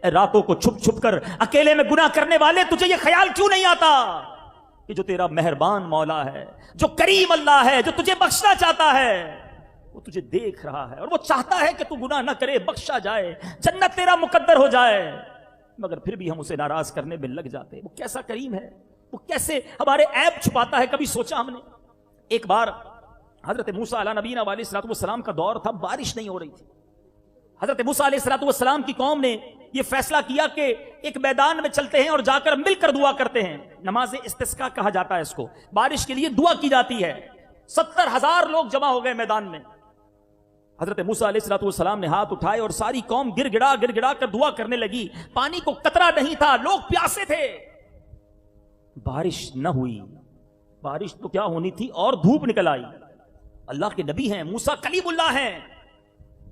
اے راتوں کو چھپ چھپ کر اکیلے میں گناہ کرنے والے، تجھے یہ خیال کیوں نہیں آتا کہ جو تیرا مہربان مولا ہے، جو کریم اللہ ہے، جو تجھے بخشنا چاہتا ہے، وہ تجھے دیکھ رہا ہے اور وہ چاہتا ہے کہ تو گناہ نہ کرے، بخشا جائے، جنت تیرا مقدر ہو جائے، مگر پھر بھی ہم اسے ناراض کرنے میں لگ جاتے ہیں۔ وہ کیسا کریم ہے، وہ کیسے ہمارے عیب چھپاتا ہے۔ کبھی سوچا ہم نے؟ ایک بار حضرت موسیٰ علیہ نبینا علیہ الصلوۃ والسلام کا دور تھا، بارش نہیں ہو رہی تھی۔ حضرت موسیٰ علیہ الصلوۃ والسلام کی قوم نے یہ فیصلہ کیا کہ ایک میدان میں چلتے ہیں اور جا کر مل کر دعا کرتے ہیں۔ نماز استسقاء کہا جاتا ہے اس کو، بارش کے لیے دعا کی جاتی ہے۔ 70,000 لوگ جمع ہو گئے میدان میں۔ حضرت موسیٰ علیہ الصلوۃ والسلام نے ہاتھ اٹھائے اور ساری قوم گر گڑا کر دعا کرنے لگی۔ پانی کو قطرہ نہیں تھا، لوگ پیاسے تھے، بارش نہ ہوئی۔ بارش تو کیا ہونی تھی، اور دھوپ نکل آئی۔ اللہ کے نبی ہیں، موسیٰ کلیم اللہ ہیں،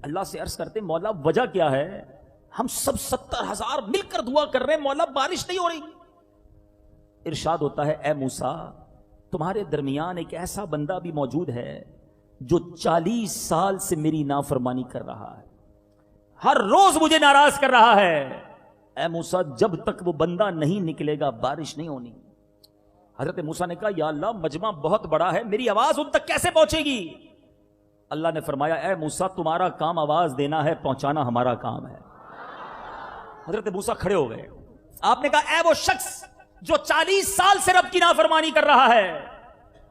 اللہ سے عرض کرتے مولا وجہ کیا ہے؟ ہم سب 70,000 مل کر دعا کر رہے ہیں، مولا بارش نہیں ہو رہی۔ ارشاد ہوتا ہے اے موسیٰ، تمہارے درمیان ایک ایسا بندہ بھی موجود ہے جو 40 سال سے میری نافرمانی کر رہا ہے، ہر روز مجھے ناراض کر رہا ہے۔ اے موسیٰ جب تک وہ بندہ نہیں نکلے گا بارش نہیں ہونی۔ حضرت موسیٰ نے کہا یا اللہ مجمع بہت بڑا ہے، میری آواز ان تک کیسے پہنچے گی؟ اللہ نے فرمایا اے موسیٰ تمہارا کام آواز دینا ہے، پہنچانا ہمارا کام ہے۔ حضرت موسیٰ کھڑے ہو گئے، آپ نے کہا اے وہ شخص جو 40 سال سے رب کی نافرمانی کر رہا ہے،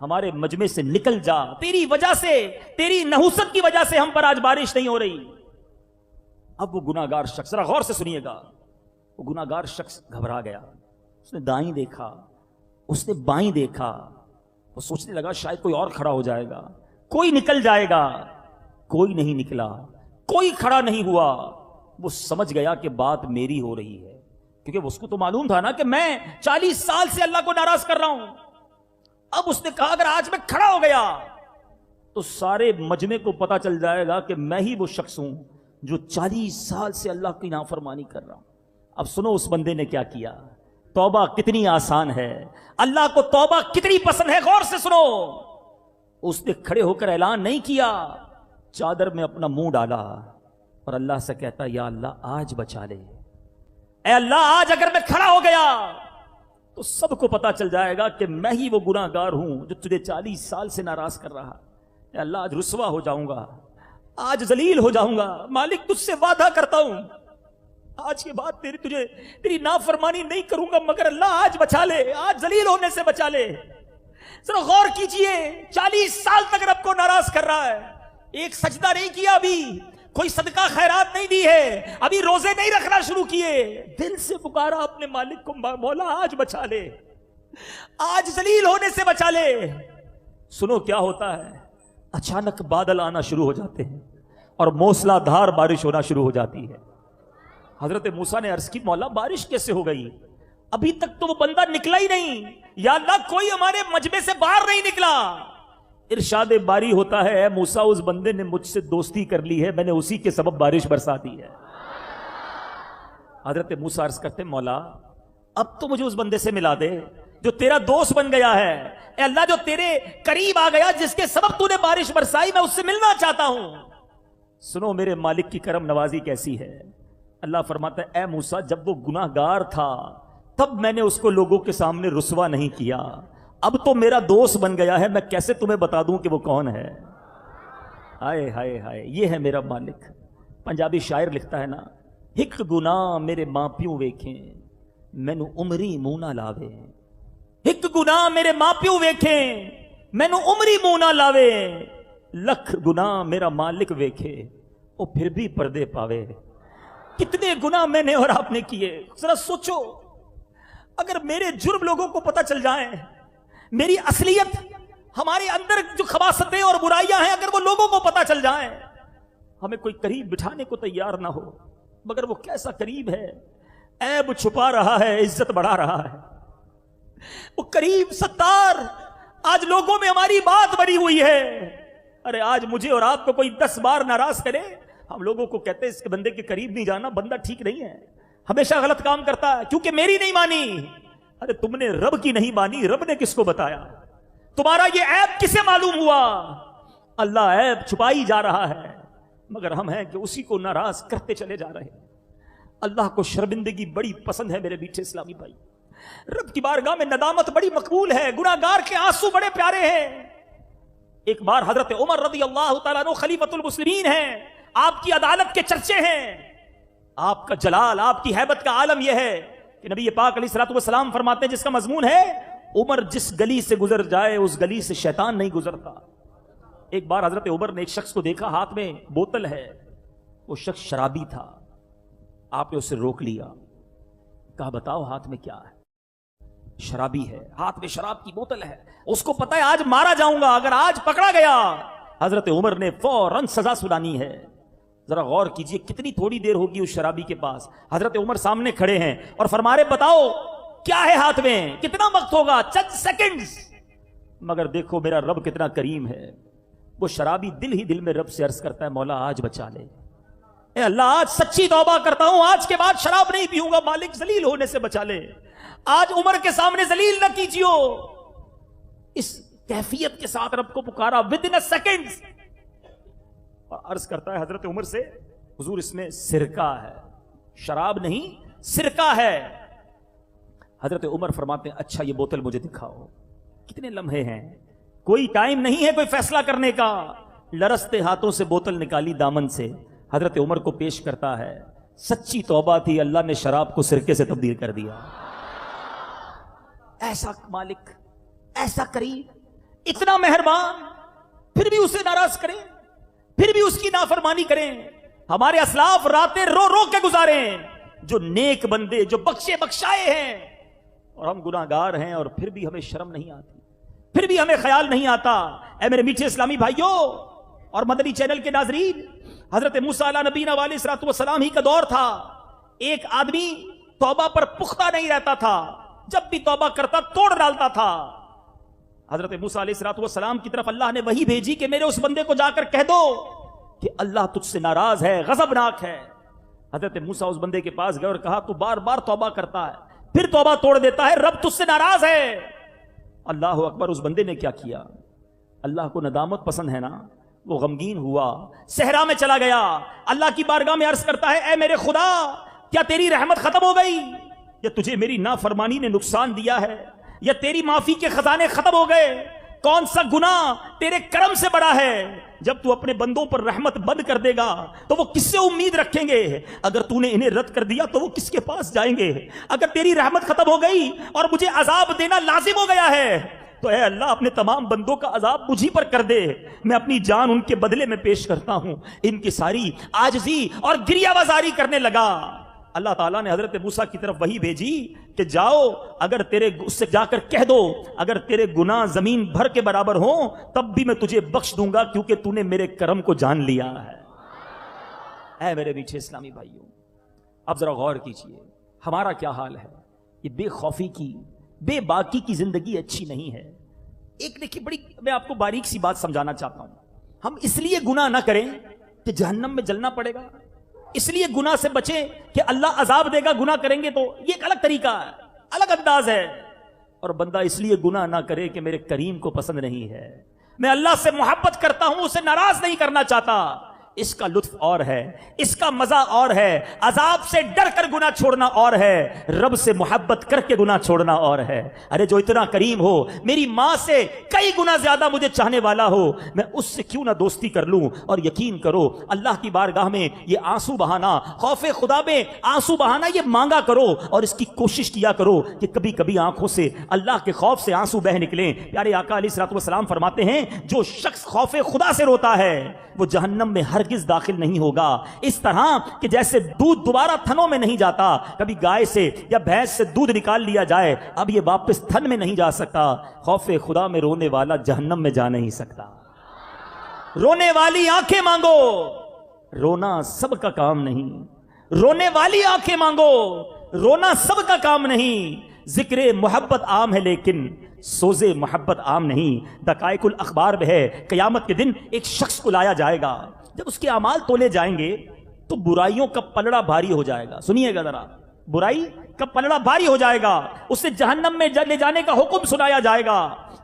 ہمارے مجمع سے نکل جا، تیری وجہ سے، تیری نحوست کی وجہ سے ہم پر آج بارش نہیں ہو رہی۔ اب وہ گناہگار شخص، ذرا غور سے سنیے گا، وہ گناہگار شخص گھبرا گیا، اس نے دائیں دیکھا، اس نے بائیں دیکھا، وہ سوچنے لگا شاید کوئی اور کھڑا ہو جائے گا، کوئی نکل جائے گا، کوئی نہیں نکلا، کوئی کھڑا نہیں ہوا۔ وہ سمجھ گیا کہ بات میری ہو رہی ہے، کیونکہ اس کو تو معلوم تھا نا کہ میں 40 سال سے اللہ کو ناراض کر رہا ہوں۔ اب اس نے کہا اگر آج میں کھڑا ہو گیا تو سارے مجمع کو پتا چل جائے گا کہ میں ہی وہ شخص ہوں جو 40 سال سے اللہ کی نافرمانی کر رہا ہوں۔ اب سنو اس بندے نے کیا کیا، توبہ کتنی آسان ہے، اللہ کو توبہ کتنی پسند ہے، غور سے سنو۔ اس نے کھڑے ہو کر اعلان نہیں کیا، چادر میں اپنا منہ ڈالا اور اللہ سے کہتا یا اللہ آج بچا لے، اے اللہ آج اگر میں کھڑا ہو گیا تو سب کو پتا چل جائے گا کہ میں ہی وہ گناہگار ہوں جو تجھے 40 سال سے ناراض کر رہا۔ اے اللہ آج رسوا ہو جاؤں گا، آج ذلیل ہو جاؤں گا، مالک تجھ سے وعدہ کرتا ہوں آج کے بعد تیری نافرمانی نہیں کروں گا، مگر اللہ آج بچا لے، آج ذلیل ہونے سے بچا لے۔ ذرا غور کیجئے، 40 سال تک رب کو ناراض کر رہا ہے، ایک سجدہ نہیں کیا، ابھی کوئی صدقہ خیرات نہیں دی ہے، ابھی روزے نہیں رکھنا شروع کیے، دل سے پکارا اپنے مالک کو مولا آج بچا لے، آج ذلیل ہونے سے بچا لے۔ سنو کیا ہوتا ہے، اچانک بادل آنا شروع ہو جاتے ہیں اور موسلا دھار بارش ہونا شروع ہو جاتی ہے۔ حضرت موسیٰ نے عرض کی مولا بارش کیسے ہو گئی؟ ابھی تک تو وہ بندہ نکلا ہی نہیں، یا اللہ کوئی ہمارے مجمع سے باہر نہیں نکلا۔ ارشاد باری ہوتا ہے اے موسیٰ اس بندے نے مجھ سے دوستی کر لی ہے، میں نے اسی کے سبب بارش برسا دی ہے۔ حضرت موسیٰ عرض کرتے مولا اب تو مجھے اس بندے سے ملا دے جو تیرا دوست بن گیا ہے، اے اللہ جو تیرے قریب آ گیا، جس کے سبب تو نے بارش برسائی، میں اس سے ملنا چاہتا ہوں۔ سنو میرے مالک کی کرم نوازی کیسی ہے۔ اللہ فرماتا ہے اے موسیٰ جب وہ گناہ گار تھا تب میں نے اس کو لوگوں کے سامنے رسوا نہیں کیا، اب تو میرا دوست بن گیا ہے، میں کیسے تمہیں بتا دوں کہ وہ کون ہے؟ ہائے ہائے ہائے، یہ ہے میرا مالک۔ پنجابی شاعر لکھتا ہے نا، ہک گناہ میرے ماں پیو ویکھیں مینو عمری منہ نہ لاوے، ہک گناہ میرے ماں پیو ویکھیں مینو عمری منہ نہ لاوے، لکھ گناہ میرا مالک ویکھے وہ پھر بھی پردے پاوے۔ کتنے گناہ میں نے اور آپ نے کیے، ذرا سوچو اگر میرے جرم لوگوں کو پتہ چل جائیں، میری اصلیت، ہمارے اندر جو خباثتیں اور برائیاں ہیں اگر وہ لوگوں کو پتہ چل جائیں، ہمیں کوئی قریب بٹھانے کو تیار نہ ہو، مگر وہ کیسا قریب ہے، عیب چھپا رہا ہے، عزت بڑھا رہا ہے۔ وہ قریب ستار آج لوگوں میں ہماری بات بنی ہوئی ہے۔ ارے آج مجھے اور آپ کو کوئی 10 بار ناراض کرے، ہم لوگوں کو کہتے ہیں اس کے بندے کے قریب نہیں جانا، بندہ ٹھیک نہیں ہے، ہمیشہ غلط کام کرتا ہے، کیونکہ میری نہیں مانی۔ ارے تم نے رب کی نہیں مانی، رب نے کس کو بتایا؟ تمہارا یہ عیب کسے معلوم ہوا؟ اللہ عیب چھپائی جا رہا ہے، مگر ہم ہیں کہ اسی کو ناراض کرتے چلے جا رہے ہیں۔ اللہ کو شرمندگی بڑی پسند ہے میرے میٹھے اسلامی بھائی۔ رب کی بارگاہ میں ندامت بڑی مقبول ہے، گناہگار کے آنسو بڑے پیارے ہیں۔ ایک بار حضرت عمر رضی اللہ تعالیٰ عنہ خلیفۃ المسلمین ہیں، آپ کی عدالت کے چرچے ہیں، آپ کا جلال، آپ کی ہیبت کا عالم یہ ہے کہ نبی پاک علیہ الصلوۃ والسلام فرماتے ہیں جس کا مضمون ہے عمر جس گلی سے گزر جائے اس گلی سے شیطان نہیں گزرتا۔ ایک بار حضرت عمر نے ایک شخص کو دیکھا، ہاتھ میں بوتل ہے، وہ شخص شرابی تھا، آپ نے اسے روک لیا، کہا بتاؤ ہاتھ میں کیا ہے؟ شرابی ہے، ہاتھ میں شراب کی بوتل ہے، اس کو پتا ہے آج مارا جاؤں گا، اگر آج پکڑا گیا حضرت عمر نے فوراً سزا سنانی ہے۔ ذرا غور کیجئے کتنی تھوڑی دیر ہوگی اس شرابی کے پاس، حضرت عمر سامنے کھڑے ہیں اور فرما رہے بتاؤ کیا ہے ہاتھ میں، کتنا وقت ہوگا؟ چند سیکنڈز۔ مگر دیکھو میرا رب کتنا کریم ہے، وہ شرابی دل ہی دل میں رب سے عرض کرتا ہے مولا آج بچا لے، اے اللہ آج سچی توبہ کرتا ہوں، آج کے بعد شراب نہیں پیوں گا، مالک ذلیل ہونے سے بچا لے، آج عمر کے سامنے ذلیل نہ کیجیو۔ اس کیفیت کے ساتھ رب کو پکارا ودن اے سیکنڈ، اور عرض کرتا ہے حضرت عمر سے حضور اس میں سرکہ ہے، شراب نہیں سرکہ ہے۔ حضرت عمر فرماتے ہیں اچھا یہ بوتل مجھے دکھاؤ۔ کتنے لمحے ہیں، کوئی ٹائم نہیں ہے کوئی فیصلہ کرنے کا، لرزتے ہاتھوں سے بوتل نکالی دامن سے، حضرت عمر کو پیش کرتا ہے، سچی توبہ تھی، اللہ نے شراب کو سرکے سے تبدیل کر دیا۔ ایسا مالک، ایسا کریم، اتنا مہربان، پھر بھی اسے ناراض کریں، پھر بھی اس کی نافرمانی کریں۔ ہمارے اسلاف راتیں رو رو کے گزاریں، جو نیک بندے، جو بخشے بخشائے ہیں، اور ہم گناہگار ہیں، اور پھر بھی ہمیں شرم نہیں آتی، پھر بھی ہمیں خیال نہیں آتا۔ اے میرے میٹھے اسلامی بھائیوں اور مدنی چینل کے ناظرین، حضرت موسیٰ علیہ نبینا علیہ الصلوۃ والسلام ہی کا دور تھا۔ ایک آدمی توبہ پر پختہ نہیں رہتا تھا، جب بھی توبہ کرتا توڑ ڈالتا تھا۔ حضرت موسیٰ علیہ الصلوۃ والسلام کی طرف اللہ نے وحی بھیجی کہ میرے اس بندے کو جا کر کہہ دو کہ اللہ تجھ سے ناراض ہے، غضبناک ہے۔ حضرت موسیٰ اس بندے کے پاس گئے اور کہا تو بار بار توبہ کرتا ہے، پھر توبہ توڑ دیتا ہے، رب تجھ سے ناراض ہے۔ اللہ اکبر، اس بندے نے کیا کیا؟ اللہ کو ندامت پسند ہے نا، وہ غمگین ہوا، صحرا میں چلا گیا، اللہ کی بارگاہ میں عرض کرتا ہے اے میرے خدا کیا تیری رحمت ختم ہو گئی، یا تجھے میری نافرمانی نے نقصان دیا ہے، یا تیری معافی کے خزانے ختم ہو گئے؟ کون سا گناہ تیرے کرم سے بڑا ہے؟ جب تو اپنے بندوں پر رحمت بند کر دے گا تو وہ کس سے امید رکھیں گے؟ اگر تو نے انہیں رد کر دیا تو وہ کس کے پاس جائیں گے؟ اگر تیری رحمت ختم ہو گئی اور مجھے عذاب دینا لازم ہو گیا ہے تو اے اللہ اپنے تمام بندوں کا عذاب مجھی پر کر دے، میں اپنی جان ان کے بدلے میں پیش کرتا ہوں۔ ان کی ساری عاجزی اور گریہ بازاری کرنے لگا۔ اللہ تعالیٰ نے حضرت موسیٰ کی طرف وحی بھیجی کہ جاؤ، اگر تیرے اس سے جا کر کہہ دو اگر تیرے گناہ زمین بھر کے برابر ہوں تب بھی میں تجھے بخش دوں گا، کیونکہ تو نے میرے کرم کو جان لیا ہے۔ اے میرے میٹھے اسلامی بھائیوں، اب ذرا غور کیجئے ہمارا کیا حال ہے۔ یہ بے خوفی کی، بے باکی کی زندگی اچھی نہیں ہے۔ ایک دیکھیے بڑی میں آپ کو باریک سی بات سمجھانا چاہتا ہوں، ہم اس لیے گناہ نہ کریں کہ جہنم میں جلنا پڑے گا، اس لیے گناہ سے بچیں کہ اللہ عذاب دے گا گناہ کریں گے تو، یہ ایک الگ طریقہ ہے، الگ انداز ہے۔ اور بندہ اس لیے گناہ نہ کرے کہ میرے کریم کو پسند نہیں ہے، میں اللہ سے محبت کرتا ہوں، اسے ناراض نہیں کرنا چاہتا۔ اس کا لطف اور ہے، اس کا مزہ اور ہے، عذاب سے ڈر کر گناہ چھوڑنا اور ہے، رب سے محبت کر کے گناہ چھوڑنا اور ہے۔ ارے جو اتنا کریم ہو، میری ماں سے کئی گنا زیادہ مجھے چاہنے والا ہو، میں اس سے کیوں نہ دوستی کر لوں؟ اور یقین کرو اللہ کی بارگاہ میں یہ آنسو بہانا، خوف خدا میں آنسو بہانا، یہ مانگا کرو اور اس کی کوشش کیا کرو کہ کبھی کبھی آنکھوں سے اللہ کے خوف سے آنسو بہ نکلیں۔ پیارے آقا علیہ الصلوۃ والسلام فرماتے ہیں جو شخص خوف خدا سے روتا ہے وہ جہنم میں ہرگز داخل نہیں ہوگا، اس طرح کہ جیسے دودھ دوبارہ تھنوں میں نہیں جاتا، کبھی گائے سے یا بھینس سے دودھ نکال لیا جائے اب یہ واپس تھن میں نہیں جا سکتا، خوف خدا میں رونے والا جہنم میں جا نہیں سکتا۔ رونے والی آنکھیں مانگو، رونا سب کا کام نہیں، رونے والی آنکھیں مانگو، رونا سب کا کام نہیں۔ ذکر محبت عام ہے لیکن سوزے محبت عام نہیں۔ دقائق الاخبار میں ہے قیامت کے دن ایک شخص کو لایا جائے گا، جب اس کے اعمال تولے جائیں گے تو برائیوں کا پلڑا بھاری ہو جائے گا۔ سنیے گا ذرا، برائی کا پلڑا بھاری ہو جائے گا، اسے جہنم میں لے جانے کا حکم سنایا جائے گا۔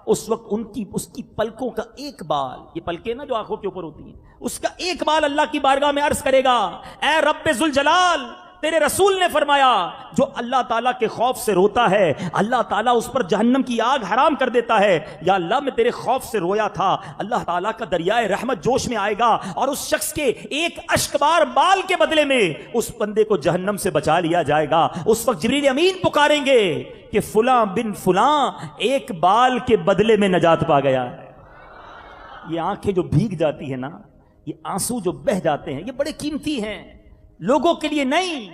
اس وقت اس کی پلکوں کا ایک بال، یہ پلکیں نا جو آنکھوں کے اوپر ہوتی ہیں، اس کا ایک بال اللہ کی بارگاہ میں عرض کرے گا اے رب ذوالجلال تیرے رسول نے فرمایا جو اللہ تعالیٰ کے خوف سے روتا ہے اللہ تعالیٰ اس پر جہنم کی آگ حرام کر دیتا ہے. یا اللہ میں تیرے خوف سے رویا تھا, اللہ تعالیٰ کا دریائے رحمت جوش میں آئے گا اور اس شخص کے ایک اشکبار بال کے بدلے میں اس بندے کو جہنم سے بچا لیا جائے گا. اس وقت جبریل امین پکاریں گے کہ فلاں بن فلاں ایک بال کے بدلے میں نجات پا گیا ہے. یہ آنکھیں جو بھیگ جاتی ہیں نا, یہ آنسو جو بہ جاتے ہیں, یہ بڑے قیمتی ہیں. لوگوں کے لیے نہیں,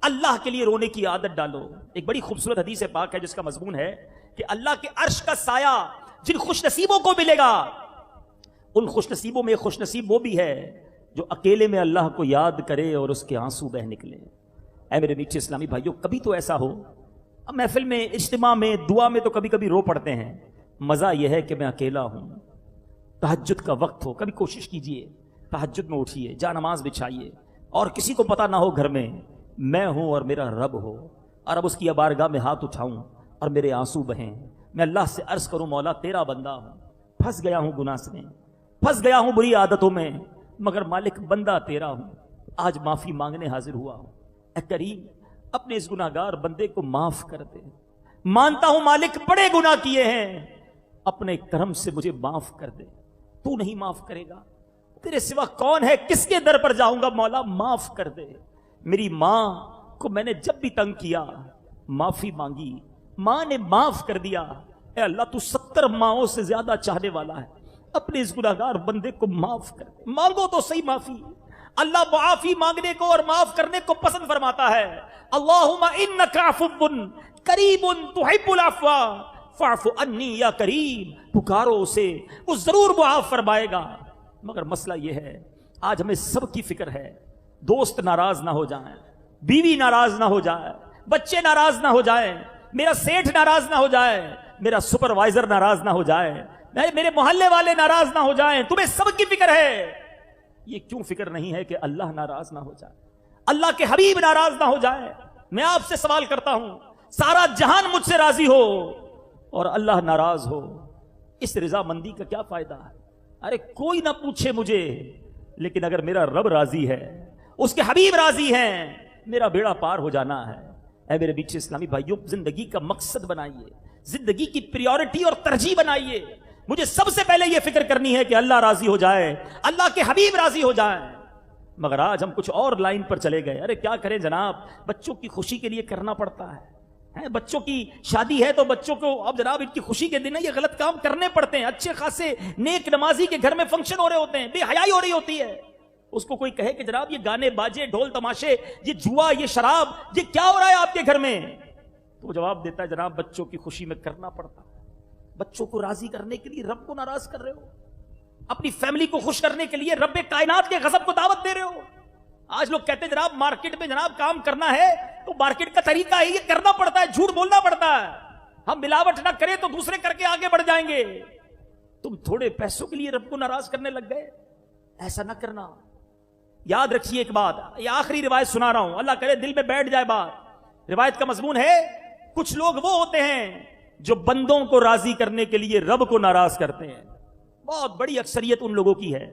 اللہ کے لیے رونے کی عادت ڈالو. ایک بڑی خوبصورت حدیث پاک ہے جس کا مضمون ہے کہ اللہ کے عرش کا سایہ جن خوش نصیبوں کو ملے گا, ان خوش نصیبوں میں خوش نصیب وہ بھی ہے جو اکیلے میں اللہ کو یاد کرے اور اس کے آنسو بہ نکلے. اے میرے میٹھے اسلامی بھائیوں, کبھی تو ایسا ہو, اب محفل میں, اجتماع میں, دعا میں تو کبھی کبھی رو پڑتے ہیں. مزہ یہ ہے کہ میں اکیلا ہوں, تہجد کا وقت ہو, کبھی کوشش کیجئے تہجد میں اٹھیے, جا نماز بچھائیے اور کسی کو پتا نہ ہو گھر میں ہوں اور میرا رب ہو, اور اب اس کی بارگاہ میں ہاتھ اٹھاؤں اور میرے آنسو بہیں. میں اللہ سے عرض کروں مولا تیرا بندہ ہوں, پھنس گیا ہوں گناہ میں, پھنس گیا ہوں بری عادتوں میں, مگر مالک بندہ تیرا ہوں, آج معافی مانگنے حاضر ہوا ہوں. اے کریم اپنے اس گناہگار بندے کو معاف کر دے. مانتا ہوں مالک بڑے گناہ کیے ہیں, اپنے کرم سے مجھے معاف کر دے. تو نہیں معاف کرے گا, تیرے سوا کون ہے, کس کے در پر جاؤں گا, مولا معاف کر دے. میری ماں کو میں نے جب بھی تنگ کیا معافی مانگی, ماں نے معاف کر دیا. اے اللہ تو 70 ماؤں سے زیادہ چاہنے والا ہے, اپنے اس گناہگار بندے کو معاف کر دے. مانگو تو صحیح معافی. اللہ معافی مانگنے کو اور معاف کرنے کو پسند فرماتا ہے. اللہم انک عفو قریب تحب العفو فاعف عنی یا کریم. پکارو اسے, وہ ضرور معاف فرمائے گا. مگر مسئلہ یہ ہے آج ہمیں سب کی فکر ہے, دوست ناراض نہ ہو جائیں, بیوی ناراض نہ ہو جائے, بچے ناراض نہ ہو جائیں, میرا سیٹھ ناراض نہ ہو جائے, میرا سپروائزر ناراض نہ ہو جائے, میرے محلے والے ناراض نہ ہو جائیں. تمہیں سب کی فکر ہے, یہ کیوں فکر نہیں ہے کہ اللہ ناراض نہ ہو جائے, اللہ کے حبیب ناراض نہ ہو جائے. میں آپ سے سوال کرتا ہوں, سارا جہان مجھ سے راضی ہو اور اللہ ناراض ہو, اس رضامندی کا کیا فائدہ ہے؟ ارے کوئی نہ پوچھے مجھے, لیکن اگر میرا رب راضی ہے, اس کے حبیب راضی ہیں, میرا بیڑا پار ہو جانا ہے. اے میرے بیچ اسلامی بھائیوں, زندگی کا مقصد بنائیے, زندگی کی پریورٹی اور ترجیح بنائیے. مجھے سب سے پہلے یہ فکر کرنی ہے کہ اللہ راضی ہو جائے, اللہ کے حبیب راضی ہو جائیں. مگر آج ہم کچھ اور لائن پر چلے گئے. ارے کیا کریں جناب, بچوں کی خوشی کے لیے کرنا پڑتا ہے, بچوں کی شادی ہے تو بچوں کو اب جناب ان کی خوشی کے دن یہ غلط کام کرنے پڑتے ہیں. اچھے خاصے نیک نمازی کے گھر میں فنکشن ہو رہے ہوتے ہیں, بے حیائی ہو رہی ہوتی ہے. اس کو کوئی کہے کہ جناب یہ گانے باجے, ڈھول تماشے, یہ جوا, یہ شراب, یہ کیا ہو رہا ہے آپ کے گھر میں, تو وہ جواب دیتا ہے جناب بچوں کی خوشی میں کرنا پڑتا ہے. بچوں کو راضی کرنے کے لیے رب کو ناراض کر رہے ہو, اپنی فیملی کو خوش کرنے کے لیے رب کائنات کے غضب کو دعوت دے رہے ہو. آج لوگ کہتے ہیں جناب مارکیٹ میں جناب کام کرنا ہے تو مارکیٹ کا طریقہ ہے, یہ کرنا پڑتا ہے, جھوٹ بولنا پڑتا ہے, ہم ملاوٹ نہ کریں تو دوسرے کر کے آگے بڑھ جائیں گے. تم تھوڑے پیسوں کے لیے رب کو ناراض کرنے لگ گئے, ایسا نہ کرنا. یاد رکھیے ایک بات, یہ آخری روایت سنا رہا ہوں, اللہ کرے دل میں بیٹھ جائے بات. روایت کا مضمون ہے, کچھ لوگ وہ ہوتے ہیں جو بندوں کو راضی کرنے کے لیے رب کو ناراض کرتے ہیں. بہت بڑی اکثریت ان لوگوں کی ہے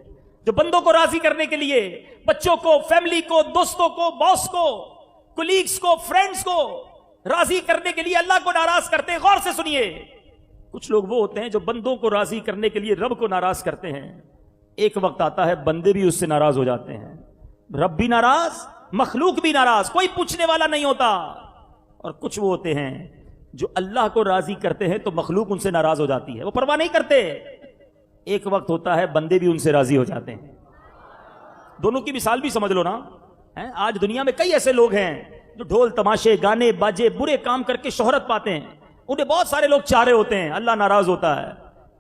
جو بندوں کو راضی کرنے کے لیے بچوں کو, فیملی کو, دوستوں کو, باس کو, کولیگز کو, فرینڈز کو راضی کرنے کے لیے اللہ کو ناراض کرتے ہیں. غور سے سنیے, کچھ لوگ وہ ہوتے ہیں جو بندوں کو راضی کرنے کے لیے رب کو ناراض کرتے ہیں. ایک وقت آتا ہے بندے بھی اس سے ناراض ہو جاتے ہیں, رب بھی ناراض, مخلوق بھی ناراض, کوئی پوچھنے والا نہیں ہوتا. اور کچھ وہ ہوتے ہیں جو اللہ کو راضی کرتے ہیں تو مخلوق ان سے ناراض ہو جاتی ہے, وہ پرواہ نہیں کرتے. ایک وقت ہوتا ہے بندے بھی ان سے راضی ہو جاتے ہیں. دونوں کی مثال بھی سمجھ لو نا. آج دنیا میں کئی ایسے لوگ ہیں جو ڈھول تماشے, گانے باجے, برے کام کر کے شہرت پاتے ہیں, انہیں بہت سارے لوگ چاہ رہے ہوتے ہیں, اللہ ناراض ہوتا ہے.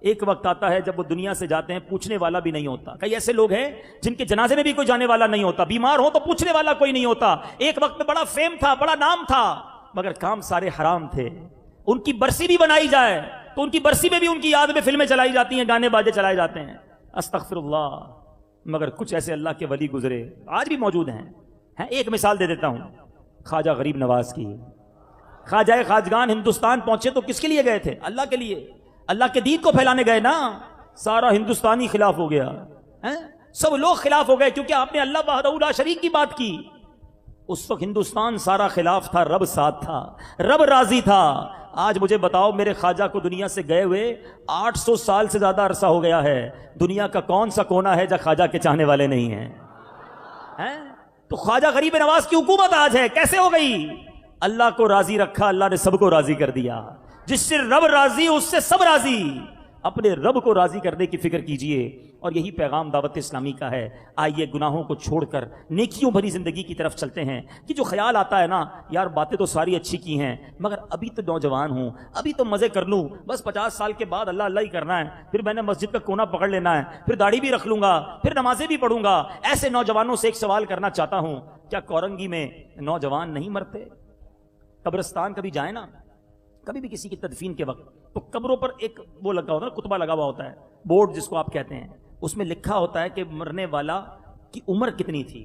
ایک وقت آتا ہے جب وہ دنیا سے جاتے ہیں پوچھنے والا بھی نہیں ہوتا. کئی ایسے لوگ ہیں جن کے جنازے میں بھی کوئی جانے والا نہیں ہوتا, بیمار ہو تو پوچھنے والا کوئی نہیں ہوتا. ایک وقت میں بڑا فیم تھا, بڑا نام تھا, مگر کام سارے حرام تھے. ان کی برسی بھی بنائی جائے تو ان کی برسی میں بھی ان کی یاد میں فلمیں چلائی جاتی ہیں, گانے باجے چلائے جاتے ہیں. استغفر اللہ. مگر کچھ ایسے اللہ کے ولی گزرے, آج بھی موجود ہیں. ایک مثال دے دیتا ہوں, خواجہ غریب نواز کی. خواجہ خواجگان ہندوستان پہنچے تو کس کے لیے گئے تھے؟ اللہ کے لیے. اللہ کے دین کو پھیلانے گئے نا. سارا ہندوستانی خلاف ہو گیا, سب لوگ خلاف ہو گئے کیونکہ آپ نے اللہ وحدہ لا شریک کی بات کی. اس وقت ہندوستان سارا خلاف تھا، رب ساتھ تھا، رب راضی تھا۔ آج مجھے بتاؤ، میرے خواجہ کو دنیا سے گئے ہوئے 800 سال سے زیادہ عرصہ ہو گیا ہے، دنیا کا کون سا کونا ہے جہاں خواجہ کے چاہنے والے نہیں ہیں؟ تو خواجہ غریب نواز کی حکومت آج ہے، کیسے ہو گئی؟ اللہ کو راضی رکھا، اللہ نے سب کو راضی کر دیا۔ جس سے رب راضی اس سے سب راضی۔ اپنے رب کو راضی کرنے کی فکر کیجئے، اور یہی پیغام دعوت اسلامی کا ہے۔ آئیے گناہوں کو چھوڑ کر نیکیوں بھری زندگی کی طرف چلتے ہیں۔ کہ جو خیال آتا ہے نا، یار باتیں تو ساری اچھی کی ہیں، مگر ابھی تو نوجوان ہوں، ابھی تو مزے کر لوں، بس 50 سال کے بعد اللہ اللہ ہی کرنا ہے، پھر میں نے مسجد کا کونا پکڑ لینا ہے، پھر داڑھی بھی رکھ لوں گا، پھر نمازیں بھی پڑھوں گا۔ ایسے نوجوانوں سے ایک سوال کرنا چاہتا ہوں، کیا کورنگی میں نوجوان نہیں مرتے؟ قبرستان کبھی جائیں نا، کبھی بھی کسی کی تدفین کے وقت، تو قبروں پر ایک وہ لگا ہوتا ہے، کتبہ لگا ہوا ہوتا ہے، بورڈ جس کو آپ کہتے ہیں، اس میں لکھا ہوتا ہے کہ مرنے والا کی عمر کتنی تھی۔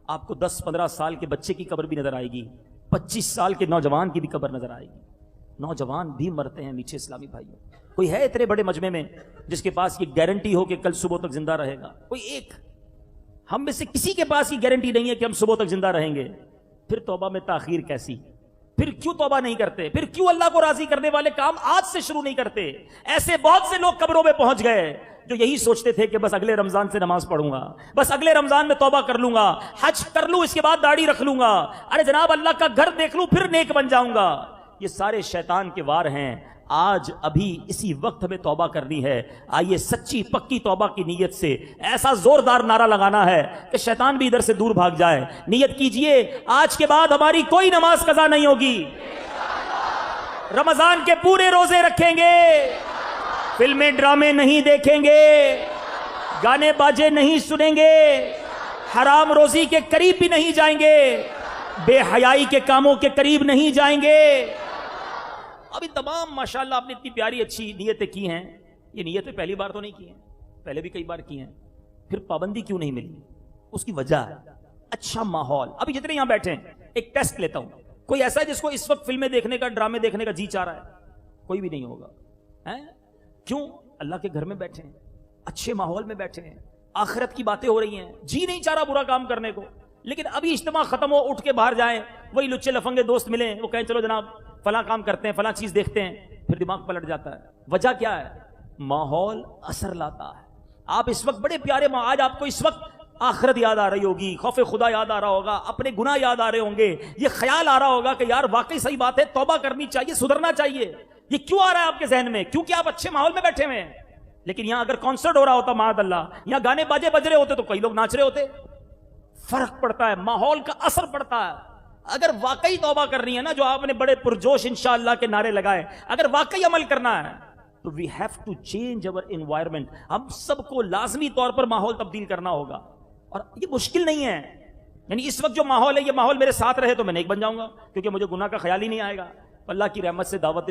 آپ کو 10-15 سال کے بچے کی قبر بھی نظر آئے گی، 25 سال کے نوجوان کی بھی قبر نظر آئے گی۔ نوجوان بھی مرتے ہیں میٹھے اسلامی بھائیوں۔ کوئی ہے اتنے بڑے مجمع میں جس کے پاس یہ گارنٹی ہو کہ کل صبح تک زندہ رہے گا؟ کوئی ایک؟ ہم میں سے کسی کے پاس یہ گارنٹی نہیں ہے کہ ہم صبح تک زندہ رہیں گے۔ پھر توبہ میں تاخیر کیسی؟ پھر کیوں توبہ نہیں کرتے؟ پھر کیوں اللہ کو راضی کرنے والے کام آج سے شروع نہیں کرتے؟ ایسے بہت سے لوگ قبروں میں پہنچ گئے جو یہی سوچتے تھے کہ بس اگلے رمضان سے نماز پڑھوں گا، بس اگلے رمضان میں توبہ کر لوں گا، حج کر لوں، اس کے بعد داڑھی رکھ لوں گا، ارے جناب اللہ کا گھر دیکھ لوں پھر نیک بن جاؤں گا۔ یہ سارے شیطان کے وار ہیں۔ آج ابھی اسی وقت ہمیں توبہ کرنی ہے۔ آئیے سچی پکی توبہ کی نیت سے ایسا زوردار نعرہ لگانا ہے کہ شیطان بھی ادھر سے دور بھاگ جائے۔ نیت کیجئے، آج کے بعد ہماری کوئی نماز قضا نہیں ہوگی، رمضان کے پورے روزے رکھیں گے، فلمیں ڈرامے نہیں دیکھیں گے، گانے باجے نہیں سنیں گے، حرام روزی کے قریب بھی نہیں جائیں گے، بے حیائی کے کاموں کے قریب نہیں جائیں گے۔ ابھی تمام ماشاءاللہ آپ نے اتنی پیاری اچھی نیتیں کی ہیں، یہ نیتیں پہلی بار تو نہیں کی ہیں، پہلے بھی کئی بار کی ہیں، پھر پابندی کیوں نہیں ملی؟ اس کی وجہ ہے اچھا ماحول۔ ابھی جتنے یہاں بیٹھے ہیں، ایک ٹیسٹ لیتا ہوں، کوئی ایسا ہے جس کو اس وقت فلمیں دیکھنے کا، ڈرامے دیکھنے کا جی چاہ رہا ہے؟ کوئی بھی نہیں ہوگا۔ کیوں؟ اللہ کے گھر میں بیٹھے ہیں، اچھے ماحول میں بیٹھے ہیں، آخرت کی باتیں ہو رہی ہیں، جی نہیں چاہ رہا برا کام کرنے کو۔ لیکن ابھی اجتماع ختم ہو، اٹھ کے باہر جائیں، وہی لچے لفنگے دوست ملیں، وہ کہیں چلو جناب فلاں کام کرتے ہیں، فلاں چیز دیکھتے ہیں، پھر دماغ پلٹ جاتا ہے۔ وجہ کیا ہے؟ ماحول اثر لاتا ہے۔ آپ اس وقت بڑے پیارے آج آپ کو اس وقت آخرت یاد آ رہی ہوگی، خوف خدا یاد آ رہا ہوگا، اپنے گناہ یاد آ رہے ہوں گے، یہ خیال آ رہا ہوگا کہ یار واقعی صحیح بات ہے، توبہ کرنی چاہیے، سدھرنا چاہیے۔ یہ کیوں آ رہا ہے آپ کے ذہن میں؟ کیونکہ آپ اچھے ماحول میں بیٹھے ہوئے ہیں۔ لیکن یہاں اگر کانسرٹ ہو رہا ہوتا معاذ اللہ، یہاں گانے باجے بج رہے ہوتے تو کئی لوگ ناچ رہے ہوتے۔ فرق پڑتا ہے، ماحول کا اثر پڑتا ہے۔ اگر واقعی توبہ کرنی ہے نا، جو آپ نے بڑے پرجوش انشاءاللہ کے نعرے لگائے، اگر واقعی عمل کرنا ہے تو وی ہیو ٹو چینج اور انوائرمنٹ۔ ہم سب کو لازمی طور پر ماحول تبدیل کرنا ہوگا، اور یہ مشکل نہیں ہے۔ یعنی اس وقت جو ماحول ہے، یہ ماحول میرے ساتھ رہے تو میں نیک بن جاؤں گا، کیونکہ مجھے گناہ کا خیال ہی نہیں آئے گا۔ اللہ کی رحمت سے دعوت